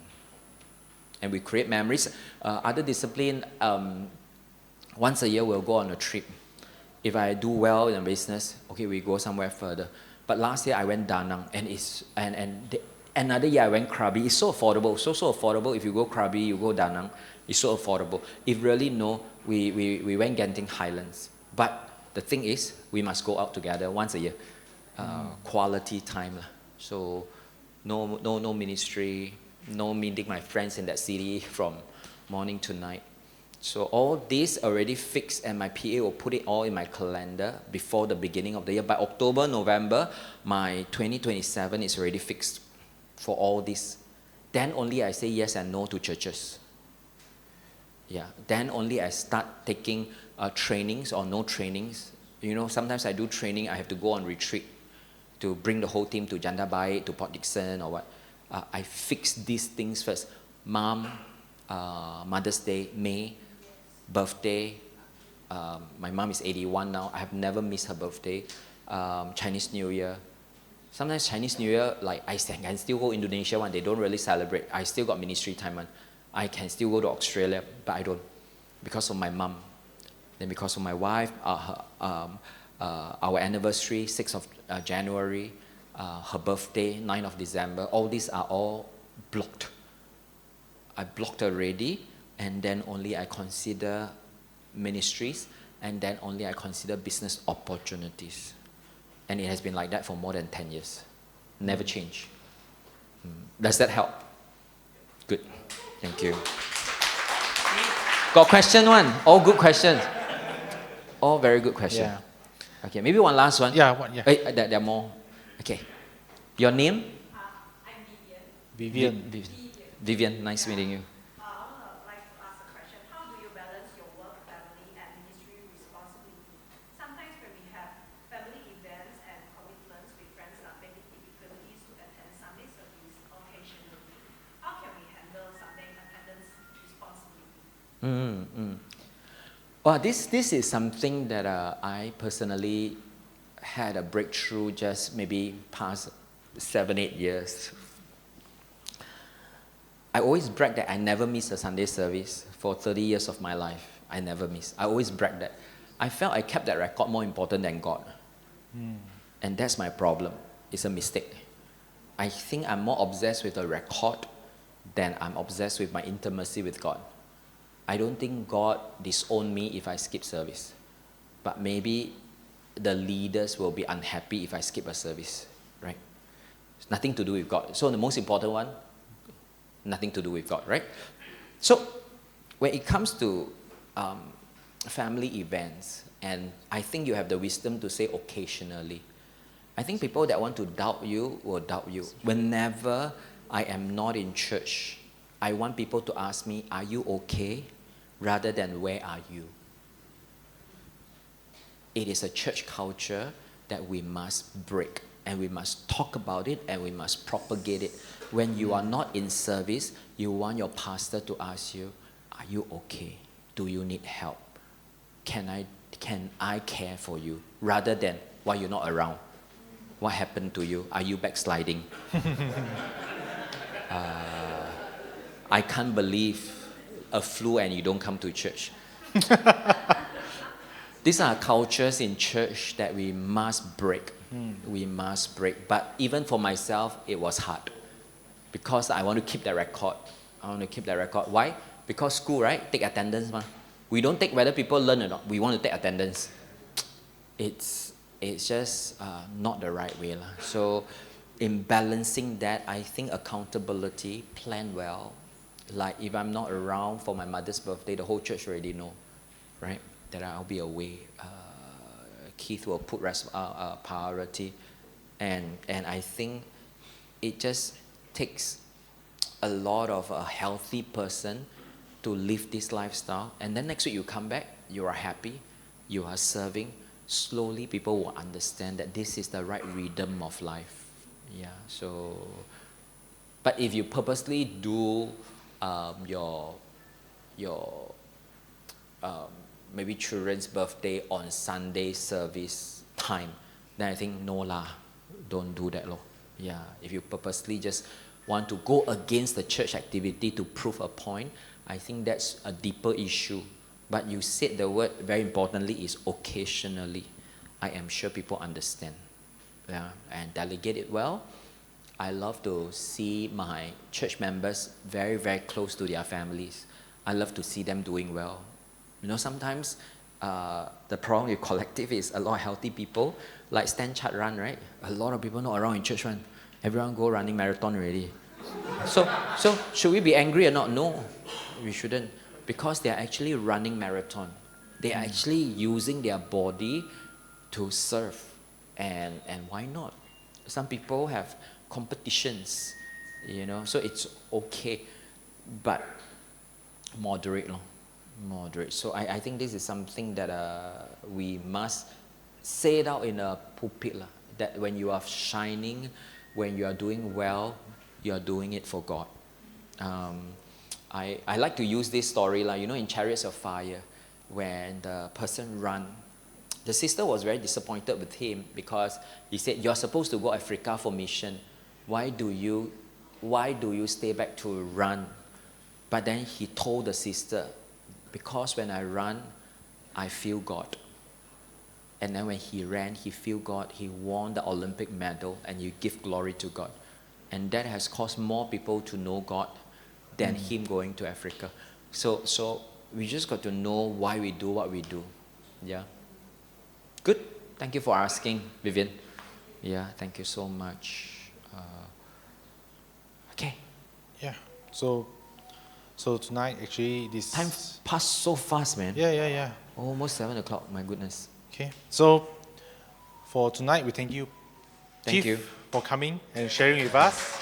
Speaker 1: And we create memories. Other discipline, once a year we'll go on a trip. If I do well in business, okay, we go somewhere further. But last year I went Da Nang, and another year I went Krabi. It's so affordable, so affordable. If you go Krabi, you go Da Nang, it's so affordable. If really no, we went Genting Highlands. But the thing is, we must go out together once a year. Quality time. So no ministry, no meeting my friends in that city from morning to night. So all this already fixed, and my PA will put it all in my calendar before the beginning of the year. By October, November, my 2027 is already fixed for all this. Then only I say yes and no to churches. Yeah. Then only I start taking trainings or no trainings. You know, sometimes I do training, I have to go on retreat to bring the whole team to Jandabai, to Port Dickson or what. I fix these things first. Mom, Mother's Day, May, birthday. My mom is 81 now. I have never missed her birthday. Chinese New Year. Sometimes Chinese New Year, like I can still go Indonesia one. They don't really celebrate. I still got ministry time one. I can still go to Australia, but I don't, because of my mom. Then because of my wife, our anniversary, 6th of January, her birthday, 9th of December. All these are all blocked. I blocked already, and then only I consider ministries, and then only I consider business opportunities. And it has been like that for more than 10 years. Never change. Does that help? Good. Thank you. Got question one? All good questions. All very good questions.
Speaker 2: Yeah.
Speaker 1: Okay, maybe one last one.
Speaker 2: Yeah, one, yeah.
Speaker 1: There are more. Okay. Your name?
Speaker 5: I'm Vivian.
Speaker 2: Vivian.
Speaker 1: Vivian, nice meeting you.
Speaker 5: I would like to ask a question. How do you balance your work, family, and ministry responsibility? Sometimes when we have family events and commitments with friends that make it difficulties to attend Sunday service occasionally, how can we handle Sunday attendance responsibility?
Speaker 1: Well, this is something that I personally had a breakthrough just maybe past 7-8 years. I always brag that I never miss a Sunday service for 30 years of my life. I never miss. I always brag that. I felt I kept that record more important than God. And that's my problem. It's a mistake. I think I'm more obsessed with a record than I'm obsessed with my intimacy with God. I don't think God disowned me if I skip service. But maybe the leaders will be unhappy if I skip a service, right? It's nothing to do with God. So the most important one, nothing to do with God, right? So when it comes to family events, and I think you have the wisdom to say occasionally, I think people that want to doubt you will doubt you. Whenever I am not in church, I want people to ask me, are you okay? Rather than where are you? It is a church culture that we must break, and we must talk about it, and we must propagate it. When you are not in service, you want your pastor to ask you, are you okay? Do you need help? Can I care for you? Rather than, why you're not around? What happened to you? Are you backsliding? I can't believe a flu and you don't come to church. these are cultures in church that we must break. We must break. But even for myself, it was hard. Because I want to keep that record. Why? Because school, right? Take attendance. We don't take whether people learn or not. We want to take attendance. It's just not the right way. So in balancing that, I think accountability, plan well. Like if I'm not around for my mother's birthday, the whole church already know, right? That I'll be away. Keith will put priority. And I think it just takes a lot of a healthy person to live this lifestyle. And then next week you come back, you are happy, you are serving. Slowly people will understand that this is the right rhythm of life. Yeah, so, but if you purposely do your maybe children's birthday on Sunday service time, then I think no lah, don't do that lor. Yeah, if you purposely just want to go against the church activity to prove a point, I think that's a deeper issue. But you said the word very importantly is occasionally. I am sure people understand. Yeah, and delegate it well. I love to see my church members very, very close to their families. I love to see them doing well. You know, sometimes the problem with collective is a lot of healthy people, like Stan Chart run, right? A lot of people not around in church run. Everyone go running marathon already. So should we be angry or not? No, we shouldn't. Because they are actually running marathon. They are actually using their body to serve. And why not? Some people have competitions, you know, so it's okay. But moderate. So I think this is something that we must say it out in a pulpit. That when you are shining, when you are doing well, you are doing it for God. I like to use this story, like, you know, in Chariots of Fire, when the person ran, the sister was very disappointed with him because he said, you're supposed to go Africa for mission. Why do you stay back to run? But then he told the sister, because when I run, I feel God. And then when he ran, he feel God, he won the Olympic medal, and you give glory to God. And that has caused more people to know God than him going to Africa. So we just got to know why we do what we do. Yeah. Good. Thank you for asking, Vivian. Yeah, thank you so much. Okay.
Speaker 2: Yeah. So tonight, actually, this
Speaker 1: Time passed so fast, man.
Speaker 2: Yeah.
Speaker 1: Almost 7 o'clock, my goodness.
Speaker 2: Okay. So for tonight, we thank you,
Speaker 1: Thank
Speaker 2: Keith,
Speaker 1: you.
Speaker 2: for coming and sharing with us.